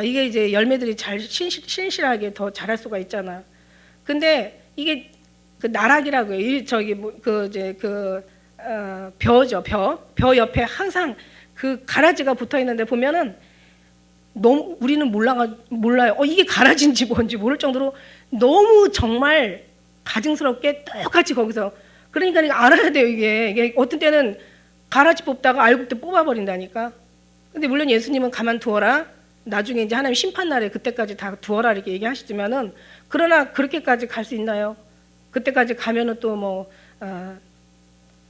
이게 이제 열매들이 잘 신실하게 더 자랄 수가 있잖아. 근데 이게 그 나락이라고요. 벼죠, 벼 옆에 항상 그 가라지가 붙어 있는데 보면은 너무 우리는 몰라요. 이게 가라지인지 뭔지 모를 정도로 너무 정말 가증스럽게 똑같이 거기서. 그러니까 알아야 돼요. 이게 어떤 때는 가라지 뽑다가 알곡도 뽑아버린다니까. 근데 물론 예수님은 가만 두어라. 나중에 이제 하나님 심판 날에 그때까지 다 두어라 이렇게 얘기하시지만은, 그러나 그렇게까지 갈 수 있나요? 그때까지 가면은 또 뭐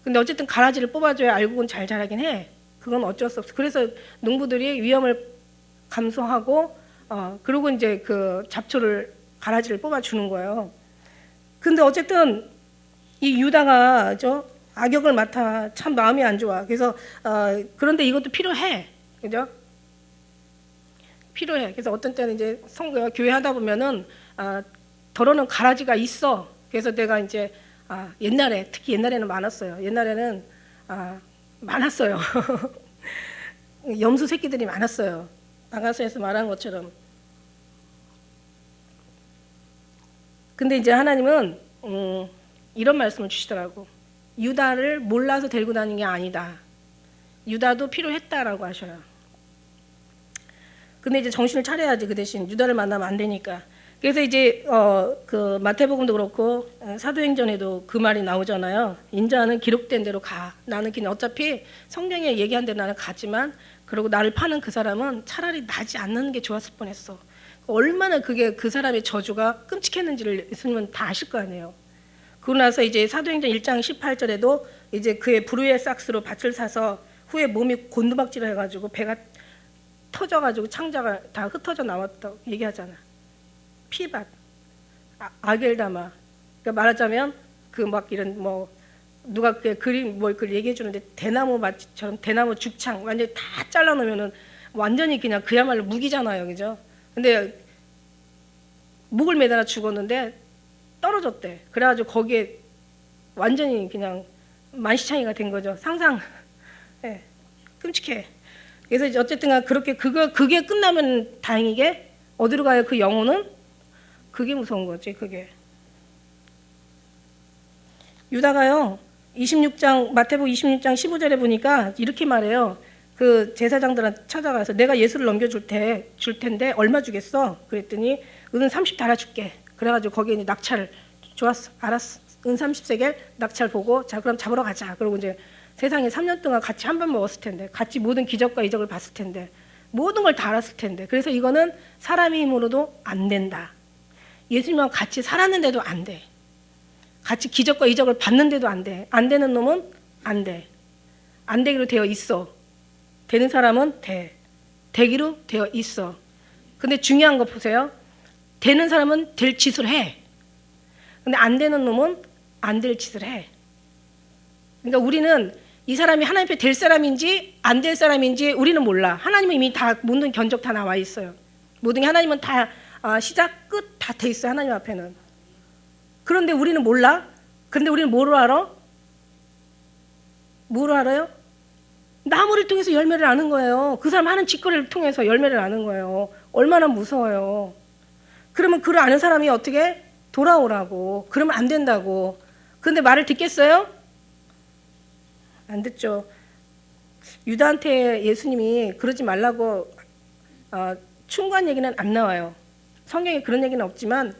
근데 어쨌든 가라지를 뽑아줘야 알곡은 잘 자라긴 해. 그건 어쩔 수 없어. 그래서 농부들이 위험을 감수하고 그리고 이제 그 가라지를 뽑아주는 거예요. 근데 어쨌든 이 유다가 악역을 맡아 참 마음이 안 좋아. 그래서 그런데 이것도 필요해, 그죠? 필요해. 그래서 어떤 때는 이제 교회 하다 보면은 더러는 가라지가 있어. 그래서 내가 이제 옛날에, 특히 옛날에는 많았어요. 옛날에는 많았어요. 염소 새끼들이 많았어요. 아가서에서 말한 것처럼. 근데 이제 하나님은 이런 말씀을 주시더라고. 유다를 몰라서 데리고 다니는 게 아니다. 유다도 필요했다라고 하셔요. 근데 이제 정신을 차려야지. 그 대신 유다를 만나면 안 되니까. 그래서 이제 그 마태복음도 그렇고 사도행전에도 그 말이 나오잖아요. 인자는 기록된 대로 가. 나는 그냥 어차피 성경에 얘기한 대로 나는 가지만, 그리고 나를 파는 그 사람은 차라리 나지 않는 게 좋았을 뻔했어. 얼마나 그게 그 사람의 저주가 끔찍했는지를 예수님은 다 아실 거 아니에요. 그러고 나서 이제 사도행전 1장 18절에도 이제 그의 불의의 삭스로 밭을 사서 후에 몸이 곤두박질을 해가지고 배가 터져가지고 창자가 다 흩어져 나왔다고 얘기하잖아. 피밭, 아겔다마. 그러니까 말하자면 그 막 이런 뭐 누가 그 그림 뭐 그걸 얘기해 주는데 대나무 밭처럼 대나무 죽창 완전히 다 잘라놓으면은 완전히 그냥 그야말로 무기잖아요, 그죠? 근데 목을 매달아 죽었는데 떨어졌대. 그래가지고 거기에 완전히 그냥 만시창이가 된 거죠. 상상, 네, 끔찍해. 그래서 이제 어쨌든 그렇게 그게 끝나면 다행이게 어디로 가요? 그 영혼은? 그게 무서운 거지. 그게 유다가요 26장 마태복음 26장 15절에 보니까 이렇게 말해요. 그 제사장들한테 찾아가서 내가 예수를 넘겨줄 텐데 얼마 주겠어? 그랬더니 은 30 달아줄게. 그래가지고 거기에 이제 낙찰을. 좋았어, 알았어, 은 30세겔 낙찰 보고 자 그럼 잡으러 가자. 그러고 이제 세상에 3년 동안 같이 한 번 먹었을 텐데, 같이 모든 기적과 이적을 봤을 텐데, 모든 걸 다 알았을 텐데. 그래서 이거는 사람의 힘으로도 안 된다. 예수님과 같이 살았는데도 안 돼. 같이 기적과 이적을 받는데도 안 돼. 안 되는 놈은 안 돼. 안 되기로 되어 있어. 되는 사람은 돼. 되기로 되어 있어. 근데 중요한 거 보세요. 되는 사람은 될 짓을 해. 근데 안 되는 놈은 안 될 짓을 해. 그러니까 우리는 이 사람이 하나님 앞에 될 사람인지 안 될 사람인지 우리는 몰라. 하나님은 이미 다 모든 견적 다 나와 있어요. 모든 게 하나님은 다 시작 끝 다 돼 있어요. 하나님 앞에는. 그런데 우리는 몰라. 그런데 우리는 뭐로 알아? 뭐로 알아요? 나무를 통해서 열매를 아는 거예요. 그 사람 하는 짓거리를 통해서 열매를 아는 거예요. 얼마나 무서워요. 그러면 그를 아는 사람이 어떻게 돌아오라고. 그러면 안 된다고. 그런데 말을 듣겠어요? 안 듣죠. 유다한테 예수님이 그러지 말라고 충고한 얘기는 안 나와요. 성경에 그런 얘기는 없지만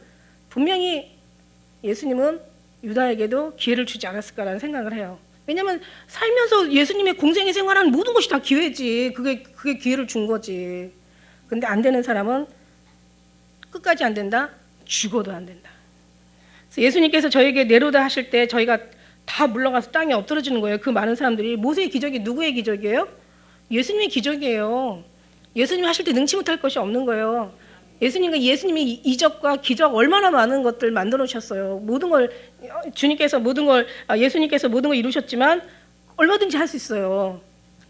분명히 예수님은 유다에게도 기회를 주지 않았을까라는 생각을 해요. 왜냐하면 살면서 예수님의 공생의 생활하는 모든 것이 다 기회지. 그게 기회를 준 거지. 근데 안 되는 사람은 끝까지 안 된다? 죽어도 안 된다. 그래서 예수님께서 저에게 내려오다 하실 때 저희가 다 물러가서 땅에 엎드러지는 거예요. 그 많은 사람들이. 모세의 기적이 누구의 기적이에요? 예수님의 기적이에요. 예수님이 하실 때 능치 못할 것이 없는 거예요. 예수님이 이적과 기적 얼마나 많은 것들 만들어 오셨어요. 모든 걸 예수님께서 모든 걸 이루셨지만 얼마든지 할 수 있어요.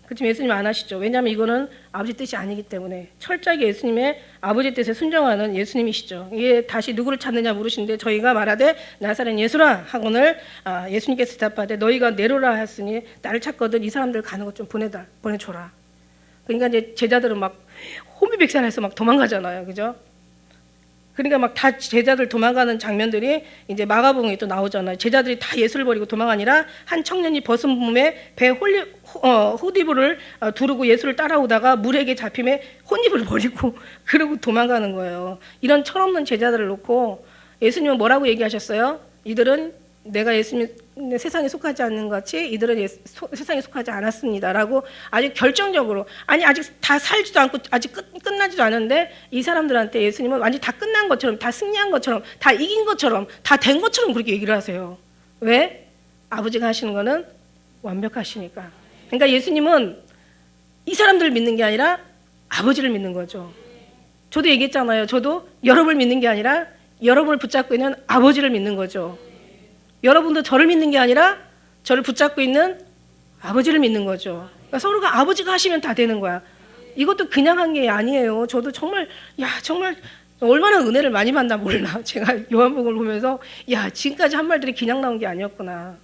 그렇지만 예수님 안 하시죠. 왜냐하면 이거는 아버지 뜻이 아니기 때문에 철저하게 예수님의 아버지 뜻에 순종하는 예수님이시죠. 이게 다시 누구를 찾느냐 물으시는데 저희가 말하되 나사렛 예수라 하고는 예수님께서 대답하되 너희가 내로라 하였으니 나를 찾거든 이 사람들 가는 것 좀 보내줘라. 그러니까 이제 제자들은 막 혼비백산해서 막 도망가잖아요, 그죠? 그러니까 막 다 제자들 도망가는 장면들이 이제 마가복음에 또 나오잖아요. 제자들이 다 예수를 버리고 도망하니라 한 청년이 벗은 몸에 배 호디브를 두르고 예수를 따라오다가 물에게 잡힘에 혼입을 버리고 그러고 도망가는 거예요. 이런 철없는 제자들을 놓고 예수님은 뭐라고 얘기하셨어요? 이들은 내가 예수님 세상에 속하지 않는 것 같이 이들은 세상에 속하지 않았습니다라고 아주 결정적으로 아직 다 살지도 않고 아직 끝나지도 않은데 이 사람들한테 예수님은 완전히 다 끝난 것처럼 다 승리한 것처럼 다 이긴 것처럼 다 된 것처럼 그렇게 얘기를 하세요. 왜? 아버지가 하시는 거는 완벽하시니까. 그러니까 예수님은 이 사람들을 믿는 게 아니라 아버지를 믿는 거죠. 저도 얘기했잖아요. 저도 여러분을 믿는 게 아니라 여러분을 붙잡고 있는 아버지를 믿는 거죠. 여러분도 저를 믿는 게 아니라 저를 붙잡고 있는 아버지를 믿는 거죠. 그러니까 서로가 아버지가 하시면 다 되는 거야. 이것도 그냥 한 게 아니에요. 저도 정말 얼마나 은혜를 많이 받나 몰라. 제가 요한복음을 보면서 지금까지 한 말들이 그냥 나온 게 아니었구나.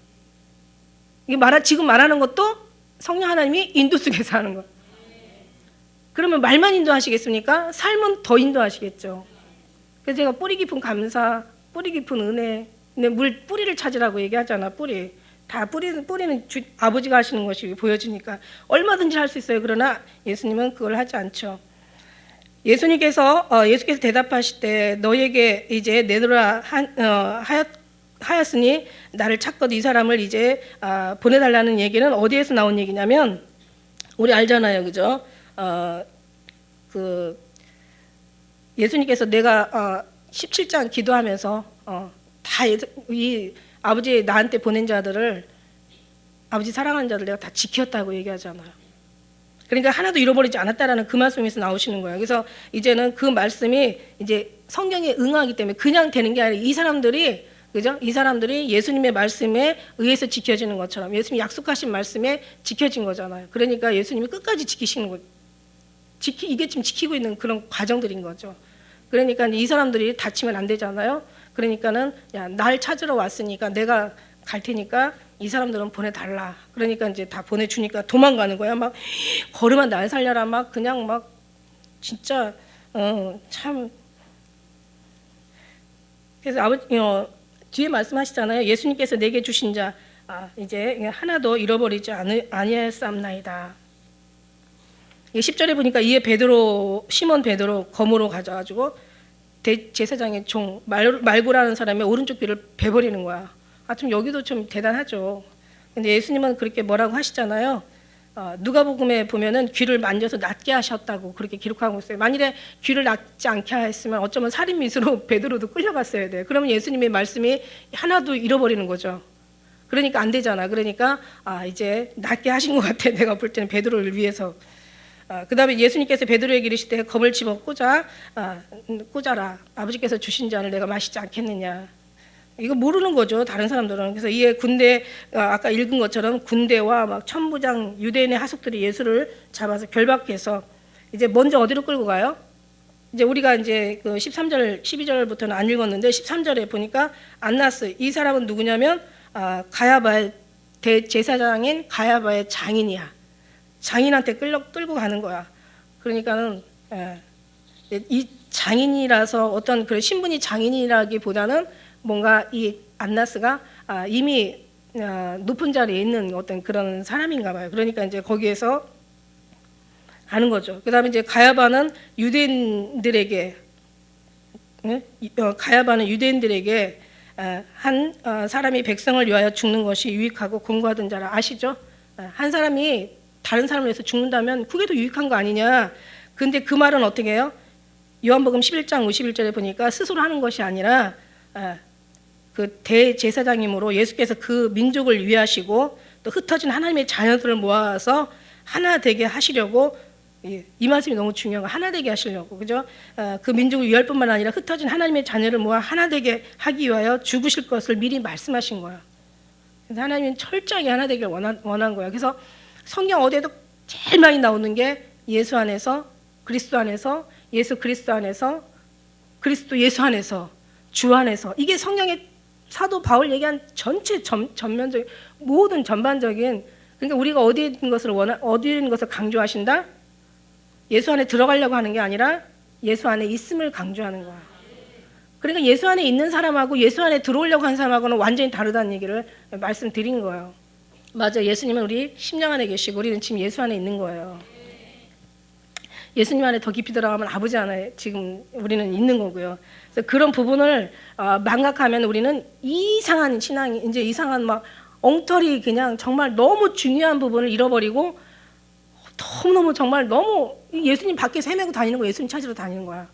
이게 지금 말하는 것도 성령 하나님이 인도 속에서 하는 거. 그러면 말만 인도하시겠습니까? 삶은 더 인도하시겠죠. 그래서 제가 뿌리 깊은 감사, 뿌리 깊은 은혜, 근데 뿌리를 찾으라고 얘기하잖아. 뿌리는 아버지가 하시는 것이 보여지니까 얼마든지 할 수 있어요. 그러나 예수님은 그걸 하지 않죠. 예수께서 대답하실 때 너에게 이제 내놓으라 하였으니 나를 찾거든 이 사람을 이제 보내달라는 얘기는 어디에서 나온 얘기냐면 우리 알잖아요, 그죠? 예수님께서 내가 17장 기도하면서 다 이 아버지 나한테 보낸 자들을 아버지 사랑하는 자들 내가 다 지켰다고 얘기하잖아요. 그러니까 하나도 잃어버리지 않았다라는 그 말씀에서 나오시는 거예요. 그래서 이제는 그 말씀이 이제 성경에 응하기 때문에 그냥 되는 게 아니라 이 사람들이 그죠? 이 사람들이 예수님의 말씀에 의해서 지켜지는 것처럼 예수님이 약속하신 말씀에 지켜진 거잖아요. 그러니까 예수님이 끝까지 지키시는 거죠. 이게 지금 지키고 있는 그런 과정들인 거죠. 그러니까 이 사람들이 다치면 안 되잖아요. 그러니까는 날 찾으러 왔으니까 내가 갈 테니까 이 사람들은 보내달라. 그러니까 이제 다 보내주니까 도망가는 거야. 막 걸으면 날 살려라. 막 그냥 막 진짜 참. 그래서 아버지 뒤에 말씀하시잖아요. 예수님께서 내게 주신 자 이제 하나도 잃어버리지 아니하였사옵나이다. 10절에 보니까 이에 시몬 베드로 검으로 가져가지고 대제사장의 종 말고라는 사람의 오른쪽 귀를 베버리는 거야. 좀 여기도 좀 대단하죠. 근데 예수님은 그렇게 뭐라고 하시잖아요. 누가복음에 보면은 귀를 만져서 낫게 하셨다고 그렇게 기록하고 있어요. 만일에 귀를 낫지 않게 했으면 어쩌면 살인미수로 베드로도 끌려갔어야 돼요. 그러면 예수님의 말씀이 하나도 잃어버리는 거죠. 그러니까 안 되잖아. 그러니까 이제 낫게 하신 것 같아. 내가 볼 때는 베드로를 위해서. 그 다음에 예수님께서 베드로에게 이르시되 검을 집어 꽂아라. 아버지께서 주신 잔을 내가 마시지 않겠느냐. 이거 모르는 거죠, 다른 사람들은. 그래서 이에 군대, 아까 읽은 것처럼 군대와 막 천부장 유대인의 하속들이 예수를 잡아서 결박해서 이제 먼저 어디로 끌고 가요? 이제 우리가 이제 그 13절, 12절부터는 안 읽었는데 13절에 보니까 안나스, 이 사람은 누구냐면 가야바의 대제사장인 가야바의 장인이야. 장인한테 끌고 가는 거야. 그러니까는 이 장인이라서 어떤 그런 신분이 장인이라기보다는 뭔가 이 안나스가 이미 높은 자리에 있는 어떤 그런 사람인가 봐요. 그러니까 이제 거기에서 아는 거죠. 그다음에 이제 가야바는 유대인들에게 한 사람이 백성을 위하여 죽는 것이 유익하고 공고하던 자라. 아시죠? 한 사람이 다른 사람을 위해서 죽는다면 그게 더 유익한 거 아니냐. 근데 그 말은 어떻게 해요? 요한복음 11장 51절에 보니까 스스로 하는 것이 아니라 그 대제사장이므로 예수께서 그 민족을 위하시고 또 흩어진 하나님의 자녀들을 모아서 하나 되게 하시려고, 이 말씀이 너무 중요한 거, 하나 되게 하시려고, 그죠? 그 민족을 위할 뿐만 아니라 흩어진 하나님의 자녀를 모아 하나 되게 하기 위하여 죽으실 것을 미리 말씀하신 거야. 그래서 하나님은 철저하게 하나 되기를 원한 거야. 그래서 성경 어디에도 제일 많이 나오는 게 예수 안에서, 그리스도 안에서, 예수 그리스도 안에서, 그리스도 예수 안에서, 주 안에서. 이게 성경의 사도 바울 얘기한 전체 전면적인 모든 전반적인, 그러니까 우리가 어디에 있는 것을 강조하신다? 예수 안에 들어가려고 하는 게 아니라 예수 안에 있음을 강조하는 거야. 그러니까 예수 안에 있는 사람하고 예수 안에 들어오려고 하는 사람하고는 완전히 다르다는 얘기를 말씀드린 거예요. 맞아, 예수님은 우리 심령 안에 계시고 우리는 지금 예수 안에 있는 거예요. 예수님 안에 더 깊이 들어가면 아버지 안에 지금 우리는 있는 거고요. 그래서 그런 부분을 망각하면 우리는 이상한 신앙이, 이제 이상한 막 엉터리, 그냥 정말 너무 중요한 부분을 잃어버리고 너무너무 정말 너무 예수님 밖에서 헤매고 다니는 거, 예수님 찾으러 다니는 거야.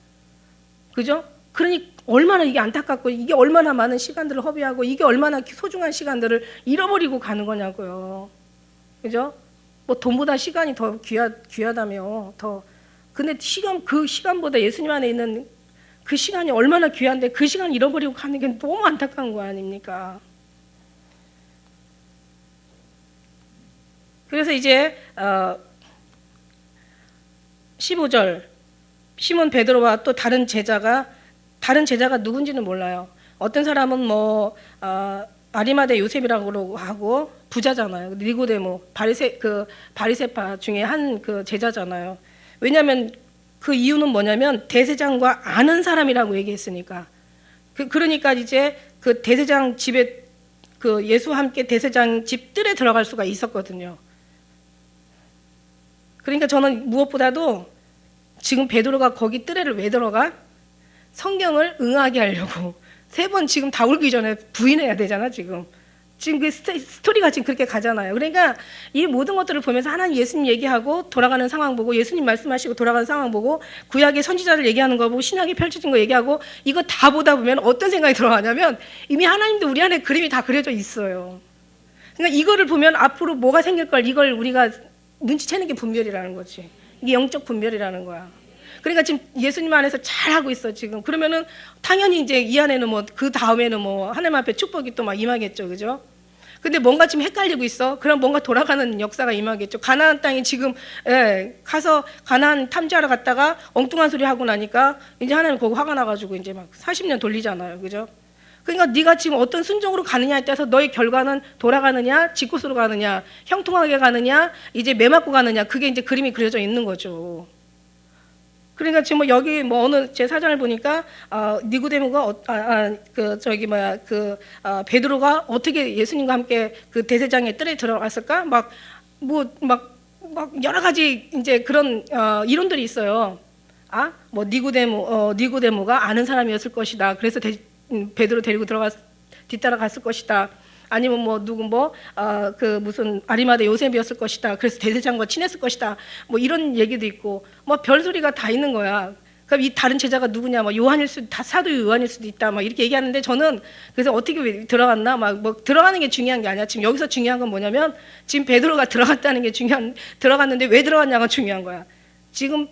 그죠? 그러니 얼마나 이게 안타깝고 이게 얼마나 많은 시간들을 허비하고 이게 얼마나 소중한 시간들을 잃어버리고 가는 거냐고요. 그죠? 뭐 돈보다 시간이 더 귀하다며 더. 근데 그 시간보다 예수님 안에 있는 그 시간이 얼마나 귀한데 그 시간 잃어버리고 가는 게 너무 안타까운 거 아닙니까? 그래서 이제 15절, 시몬 베드로와 또 다른 제자가 누군지는 몰라요. 어떤 사람은 뭐 아리마대 요셉이라고 하고 부자잖아요. 니고데모, 바리새파 중에 한 그 제자잖아요. 왜냐하면 그 이유는 뭐냐면 대제장과 아는 사람이라고 얘기했으니까. 그러니까 이제 그 대제장 집에, 그 예수와 함께 대제장 집 뜰에 들어갈 수가 있었거든요. 그러니까 저는 무엇보다도 지금 베드로가 거기 뜰에를 왜 들어가? 성경을 응하게 하려고. 3번 지금 다 울기 전에 부인해야 되잖아, 지금 그 스토리가 지금 그렇게 가잖아요. 그러니까 이 모든 것들을 보면서 하나님, 예수님 얘기하고 돌아가는 상황 보고, 예수님 말씀하시고 돌아가는 상황 보고, 구약의 선지자들 얘기하는 거 보고, 신약이 펼쳐진 거 얘기하고, 이거 다 보다 보면 어떤 생각이 들어가냐면 이미 하나님도 우리 안에 그림이 다 그려져 있어요. 그러니까 이거를 보면 앞으로 뭐가 생길 걸, 이걸 우리가 눈치채는 게 분별이라는 거지. 이게 영적 분별이라는 거야. 그러니까 지금 예수님 안에서 잘하고 있어 지금. 그러면은 당연히 이제 이 안에는 뭐 그 다음에는 뭐 하나님 앞에 축복이 또 막 임하겠죠, 그죠? 근데 뭔가 지금 헷갈리고 있어. 그럼 뭔가 돌아가는 역사가 임하겠죠. 가나안 땅에 지금 가서 가나안 탐지하러 갔다가 엉뚱한 소리 하고 나니까 이제 하나님 거기 화가 나가지고 이제 막 40년 돌리잖아요, 그죠? 그러니까 네가 지금 어떤 순종으로 가느냐에 따라서 너의 결과는 돌아가느냐, 직곳으로 가느냐, 형통하게 가느냐, 이제 매맞고 가느냐, 그게 이제 그림이 그려져 있는 거죠. 그러니까 지금 뭐 여기 뭐 어느 제 사전을 보니까 니고데모가 베드로가 어떻게 예수님과 함께 그 대제장의 뜰에 들어갔을까? 막 여러 가지 이제 그런 이론들이 있어요. 뭐 니고데모가 아는 사람이었을 것이다. 그래서 베드로 데리고 뒤따라 갔을 것이다. 아니면 뭐 누구 그 무슨 아리마대 요셉이었을 것이다. 그래서 대제사장과 친했을 것이다. 뭐 이런 얘기도 있고 뭐 별소리가 다 있는 거야. 그럼 이 다른 제자가 누구냐? 뭐 요한일 수도, 다 사도 요한일 수도 있다. 막 이렇게 얘기하는데 저는 그래서 어떻게 들어갔나? 막 뭐 들어가는 게 중요한 게 아니야. 지금 여기서 중요한 건 뭐냐면 지금 베드로가 들어갔다는 게 들어갔는데 왜 들어갔냐가 중요한 거야. 지금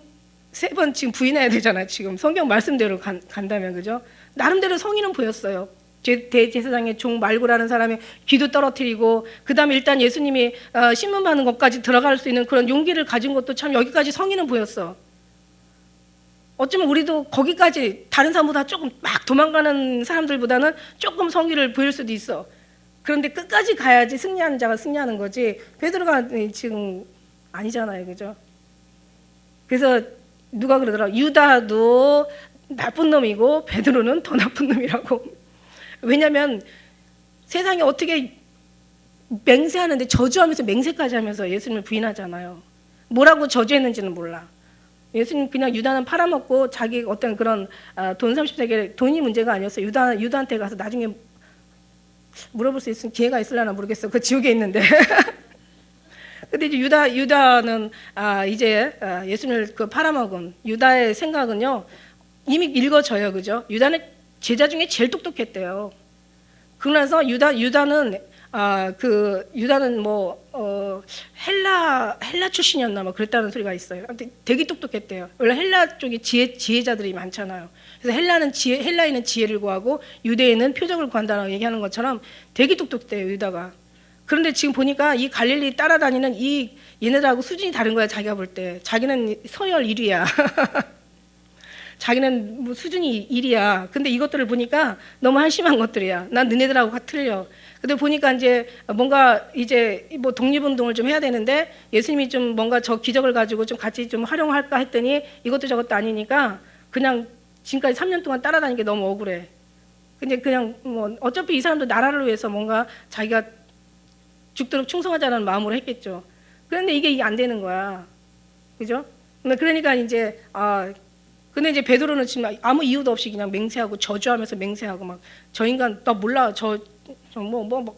3번 지금 부인해야 되잖아. 지금 성경 말씀대로 간다면 그죠? 나름대로 성의는 보였어요. 대제사장의 종 말고라는 사람의 귀도 떨어뜨리고 그다음에 일단 예수님이 신문 받는 것까지 들어갈 수 있는 그런 용기를 가진 것도 참 여기까지 성의는 보였어. 어쩌면 우리도 거기까지 다른 사람보다 조금 막 도망가는 사람들보다는 조금 성의를 보일 수도 있어. 그런데 끝까지 가야지 승리하는 자가 승리하는 거지. 베드로가 지금 아니잖아요, 그죠? 그래서 누가 그러더라. 유다도 나쁜 놈이고 베드로는 더 나쁜 놈이라고. 왜냐하면 세상에 어떻게 맹세하는데 저주하면서 맹세까지 하면서 예수님을 부인하잖아요. 뭐라고 저주했는지는 몰라. 예수님 그냥 유다는 팔아먹고 자기 어떤 그런 돈 30세겔 돈이 문제가 아니었어요. 유다한테 가서 나중에 물어볼 수 있으면 기회가 있으려나 모르겠어. 그 지옥에 있는데. 근데 이제 유다는 이제 예수님을 그 팔아먹은 유다의 생각은요 이미 읽어져요, 그죠? 유다는 제자 중에 제일 똑똑했대요. 그러면서 유다는 유다는 헬라 출신이었나 뭐 그랬다는 소리가 있어요. 되게 똑똑했대요. 원래 헬라 쪽에 지혜자들이 많잖아요. 그래서 헬라에는 지혜를 구하고 유대에는 표적을 구한다라고 얘기하는 것처럼 되게 똑똑해요, 유다가. 그런데 지금 보니까 이 갈릴리 따라다니는 얘네들하고 수준이 다른 거야, 자기가 볼 때. 자기는 서열 1위야. 자기는 뭐 수준이 1이야. 근데 이것들을 보니까 너무 한심한 것들이야. 난 너네들하고 틀려. 근데 보니까 이제 뭔가 이제 뭐 독립운동을 좀 해야 되는데 예수님이 좀 뭔가 저 기적을 가지고 좀 같이 좀 활용할까 했더니 이것도 저것도 아니니까 그냥 지금까지 3년 동안 따라다니는 게 너무 억울해. 근데 그냥 뭐 어차피 이 사람도 나라를 위해서 뭔가 자기가 죽도록 충성하자는 마음으로 했겠죠. 그런데 이게 안 되는 거야. 그죠? 그러니까 이제 근데 이제 베드로는 지금 아무 이유도 없이 그냥 맹세하고 저주하면서 맹세하고 막 저 인간 나 몰라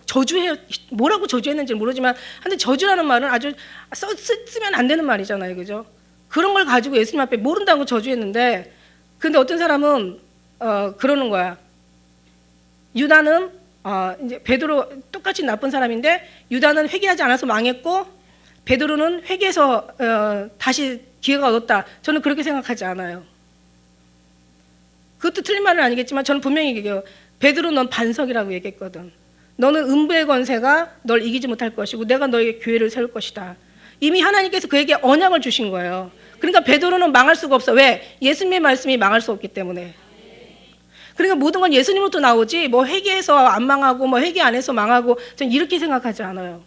저주해 뭐라고 저주했는지 모르지만 근데 저주라는 말은 아주 쓰면 안 되는 말이잖아요, 그죠? 그런 걸 가지고 예수님 앞에 모른다고 저주했는데 근데 어떤 사람은 그러는 거야. 유다는 이제 베드로 똑같이 나쁜 사람인데 유다는 회개하지 않아서 망했고 베드로는 회개해서 다시 기회가 얻었다. 저는 그렇게 생각하지 않아요. 그것도 틀린 말은 아니겠지만 저는 분명히 얘기해요. 베드로 넌 반석이라고 얘기했거든. 너는 음부의 권세가 널 이기지 못할 것이고 내가 너에게 교회를 세울 것이다. 이미 하나님께서 그에게 언약을 주신 거예요. 그러니까 베드로는 망할 수가 없어. 왜? 예수님의 말씀이 망할 수 없기 때문에. 그러니까 모든 건 예수님으로부터 나오지 뭐 회개해서 안 망하고 뭐 회개 안 해서 망하고 저는 이렇게 생각하지 않아요.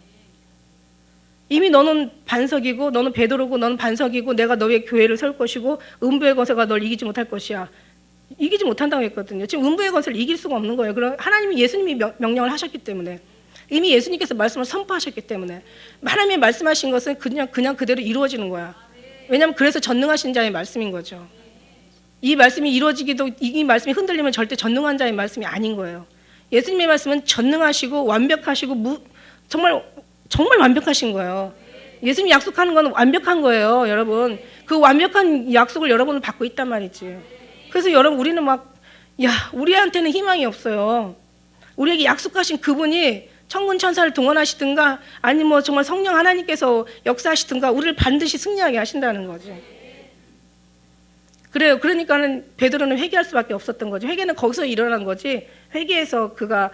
이미 너는 반석이고 너는 베드로고 너는 반석이고 내가 너의 교회를 세울 것이고 음부의 권세가 널 이기지 못할 것이야. 이기지 못한다고 했거든요. 지금 음부의 권세를 이길 수가 없는 거예요. 그럼 하나님이 예수님이 명령을 하셨기 때문에 이미 예수님께서 말씀을 선포하셨기 때문에 하나님이 말씀하신 것은 그냥 그대로 이루어지는 거야. 왜냐하면 그래서 전능하신 자의 말씀인 거죠. 이 말씀이 이루어지기도 이 말씀이 흔들리면 절대 전능한 자의 말씀이 아닌 거예요. 예수님의 말씀은 전능하시고 완벽하시고 정말 완벽하신 거예요. 예수님이 약속하는 건 완벽한 거예요, 여러분. 그 완벽한 약속을 여러분은 받고 있단 말이지. 그래서 여러분 우리는 우리한테는 희망이 없어요. 우리에게 약속하신 그분이 천군 천사를 동원하시든가 아니면 뭐 정말 성령 하나님께서 역사하시든가 우리를 반드시 승리하게 하신다는 거지. 그래요. 그러니까는 베드로는 회개할 수밖에 없었던 거죠. 회개는 거기서 일어난 거지. 회개해서 그가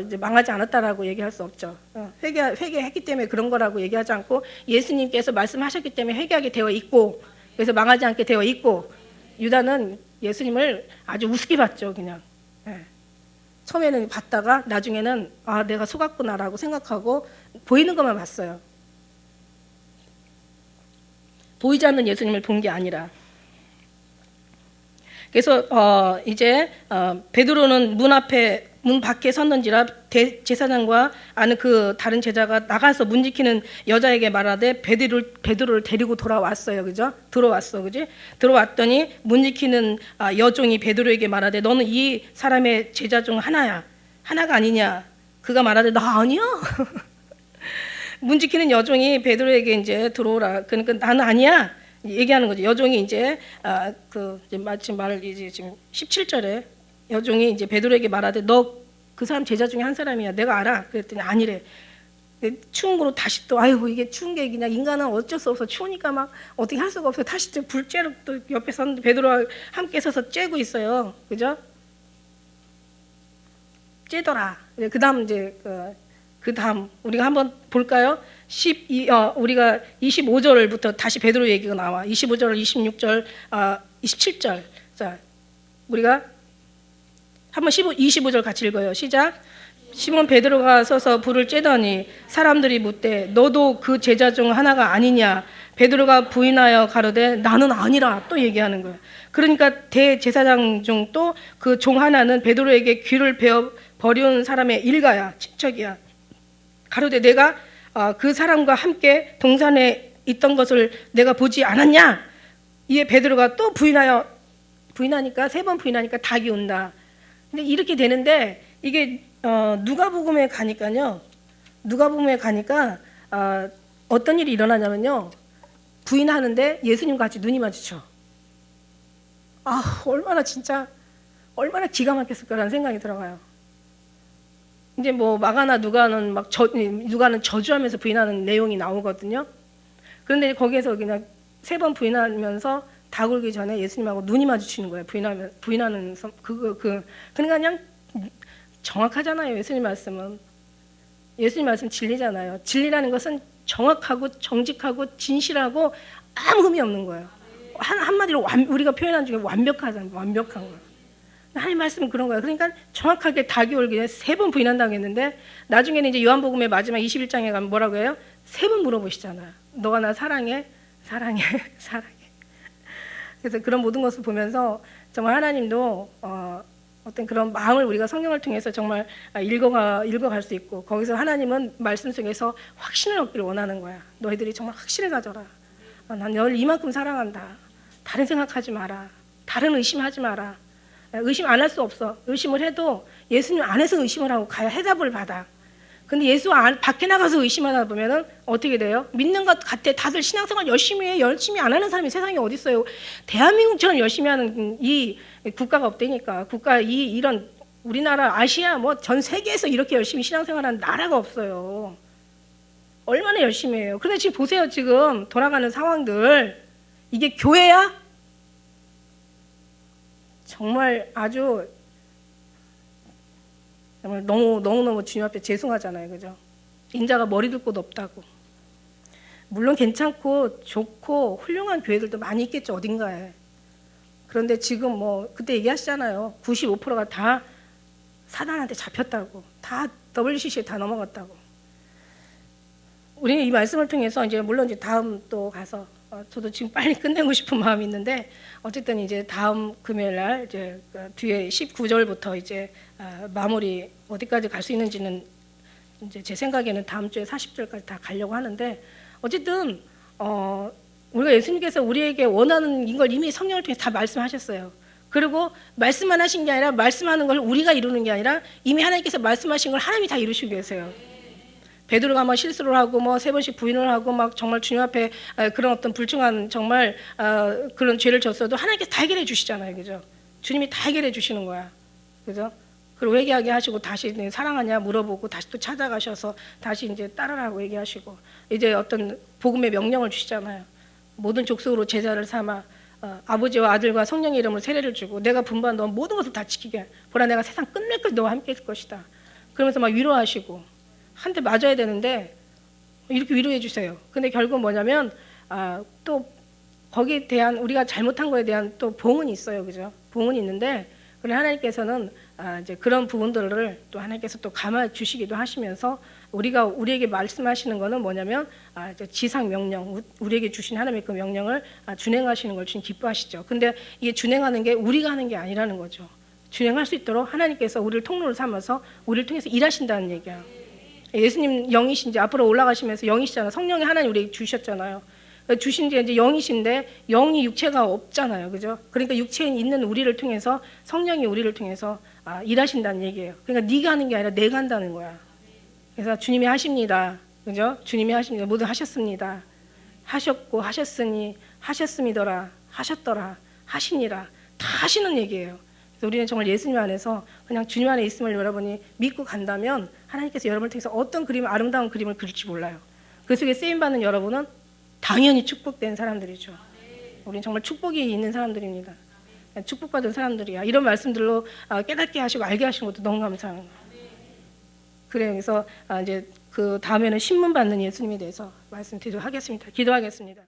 이제 망하지 않았다라고 얘기할 수 없죠. 회개했기 때문에 그런 거라고 얘기하지 않고 예수님께서 말씀하셨기 때문에 회개하게 되어 있고 그래서 망하지 않게 되어 있고 유다는 예수님을 아주 우습게 봤죠, 그냥. 예. 처음에는 봤다가 나중에는 내가 속았구나라고 생각하고 보이는 것만 봤어요. 보이지 않는 예수님을 본 게 아니라. 그래서 이제 베드로는 문 밖에 섰는지라 대제사장과 아는 그 다른 제자가 나가서 문 지키는 여자에게 말하되 베드로를 데리고 돌아왔어요, 그죠? 들어왔어, 그지? 들어왔더니 문 지키는 여종이 베드로에게 말하되 너는 이 사람의 제자 중 하나가 아니냐? 그가 말하되 나 아니야. 문 지키는 여종이 베드로에게 이제 들어오라. 그러니까 나는 아니야. 얘기하는 거죠. 여종이 이제 이제 마침 말을 이제 지금 17절에 여종이 이제 베드로에게 말하되 너 그 사람 제자 중에 한 사람이야. 내가 알아. 그랬더니 아니래. 추운 거로 다시 또 아이고 이게 추운 게 그냥 인간은 어쩔 수 없어. 추우니까 막 어떻게 할 수가 없어. 다시 또 불 쬐러 또 옆에 섰는데 베드로와 함께 서서 쬐고 있어요. 그죠? 쬐더라. 그다음 이제 그 다음 우리가 한번 볼까요? 우리가 25절부터 다시 베드로 얘기가 나와. 25절, 26절, 27절. 자, 우리가 한번 25절 같이 읽어요. 시작. 시몬 베드로가 서서 불을 쬐더니 사람들이 묻되 너도 그 제자 중 하나가 아니냐? 베드로가 부인하여 가로되 나는 아니라 또 얘기하는 거예요. 그러니까 대제사장 중 또 그 종 하나는 베드로에게 귀를 베어 버려온 사람의 일가야, 친척이야. 가로되 내가 그 사람과 함께 동산에 있던 것을 내가 보지 않았냐? 이에 베드로가 또 부인하니까 3번 부인하니까 닭이 온다. 근데 이렇게 되는데 이게 누가복음에 가니까 어떤 일이 일어나냐면요. 부인하는데 예수님 같이 눈이 마주쳐. 얼마나 기가 막혔을까라는 생각이 들어가요. 이제 뭐 마가나 누가는 누가는 저주하면서 부인하는 내용이 나오거든요. 그런데 거기에서 그냥 3번 부인하면서 닭 울기 전에 예수님하고 눈이 마주치는 거예요. 부인하면서 그러니까 그냥 정확하잖아요. 예수님 말씀은 진리잖아요. 진리라는 것은 정확하고 정직하고 진실하고 아무 흠이 없는 거예요. 한마디로 우리가 표현한 중에 완벽한 거예요. 하나님 말씀은 그런 거예요. 그러니까 정확하게 닭이 울기 전에 3번 부인한다고 했는데 나중에는 이제 요한복음의 마지막 21장에 가면 뭐라고 해요? 3번 물어보시잖아요. 너가 나 사랑해? 사랑해. 그래서 그런 모든 것을 보면서 정말 하나님도 어떤 그런 마음을 우리가 성경을 통해서 정말 읽어갈 수 있고 거기서 하나님은 말씀 속에서 확신을 얻기를 원하는 거야. 너희들이 정말 확신을 가져라. 난 너를 이만큼 사랑한다. 다른 생각하지 마라. 다른 의심하지 마라. 의심 안 할 수 없어. 의심을 해도 예수님 안에서 의심을 하고 가야 해답을 받아. 근데 예수 밖에 나가서 의심하다 보면은 어떻게 돼요? 믿는 것 같아. 다들 신앙생활 열심히 해. 열심히 안 하는 사람이 세상에 어디 있어요? 대한민국처럼 열심히 하는 이 국가가 없다니까. 이런 우리나라, 아시아, 뭐 전 세계에서 이렇게 열심히 신앙생활하는 나라가 없어요. 얼마나 열심히 해요. 그런데 지금 보세요. 지금 돌아가는 상황들. 이게 교회야? 정말 정말 너무너무 주님 앞에 죄송하잖아요. 그죠? 인자가 머리 둘 곳 없다고. 물론 괜찮고 좋고 훌륭한 교회들도 많이 있겠죠. 어딘가에. 그런데 지금 뭐 그때 얘기하시잖아요. 95%가 다 사단한테 잡혔다고. 다 WCC에 다 넘어갔다고. 우리는 이 말씀을 통해서 이제 물론 이제 다음 또 가서 저도 지금 빨리 끝내고 싶은 마음이 있는데 어쨌든 이제 다음 금요일 날 이제 뒤에 19절부터 이제 마무리 어디까지 갈 수 있는지는 이제 제 생각에는 다음 주에 40절까지 다 가려고 하는데 어쨌든 우리가 예수님께서 우리에게 원하는 걸 이미 성령을 통해서 다 말씀하셨어요. 그리고 말씀만 하신 게 아니라 말씀하는 걸 우리가 이루는 게 아니라 이미 하나님께서 말씀하신 걸 하나님이 다 이루시고 계세요. 베드로가 막 실수를 하고 뭐 3번씩 부인을 하고 막 정말 주님 앞에 그런 어떤 불충한 정말 그런 죄를 졌어도 하나님께서 다 해결해 주시잖아요. 그죠? 주님이 다 해결해 주시는 거야. 그죠? 그리고 회개하게 하시고 다시 사랑하냐 물어보고 다시 또 찾아가셔서 다시 이제 따르라고 얘기하시고 이제 어떤 복음의 명령을 주시잖아요. 모든 족속으로 제자를 삼아 아버지와 아들과 성령의 이름으로 세례를 주고 내가 분부한 너 모든 것을 다 지키게 보라 내가 세상 끝날까지 너와 함께 있을 것이다. 그러면서 막 위로하시고 한 대 맞아야 되는데 이렇게 위로해 주세요. 근데 결국 뭐냐면 또 거기에 대한 우리가 잘못한 거에 대한 또 봉은 있어요. 그죠? 봉은 있는데 그래 하나님께서는 이제 그런 부분들을 또 하나님께서 또 감아 주시기도 하시면서 우리에게 말씀하시는 거는 뭐냐면 이제 지상 명령 우리에게 주신 하나님의 그 명령을 준행하시는 걸 주님 기뻐하시죠. 근데 이게 준행하는 게 우리가 하는 게 아니라는 거죠. 준행할 수 있도록 하나님께서 우리를 통로를 삼아서 우리를 통해서 일하신다는 얘기야. 예수님 영이신지 앞으로 올라가시면서 영이시잖아요. 성령이 하나님 우리에게 주셨잖아요. 주신 게 이제 영이신데 영이 육체가 없잖아요. 그죠? 그러니까 육체에 있는 우리를 통해서 성령이 우리를 통해서 일하신다는 얘기예요. 그러니까 네가 하는 게 아니라 내가 한다는 거야. 그래서 주님이 하십니다. 그죠? 주님이 하십니다. 모두 하셨습니다. 하셨고 하셨으니 하셨음이더라. 하셨더라. 하시니라. 다 하시는 얘기예요. 그래서 우리는 정말 예수님 안에서 그냥 주님 안에 있음을 여러분이 믿고 간다면 하나님께서 여러분을 통해서 어떤 그림, 아름다운 그림을 그릴지 몰라요. 그 속에 쓰임받는 여러분은 당연히 축복된 사람들이죠. 우리는 정말 축복이 있는 사람들입니다. 축복받은 사람들이야. 이런 말씀들로 깨닫게 하시고 알게 하시는 것도 너무 감사합니다. 그래요. 그래서 이제 그 다음에는 신문 받는 예수님에 대해서 말씀드리도록 하겠습니다. 기도하겠습니다.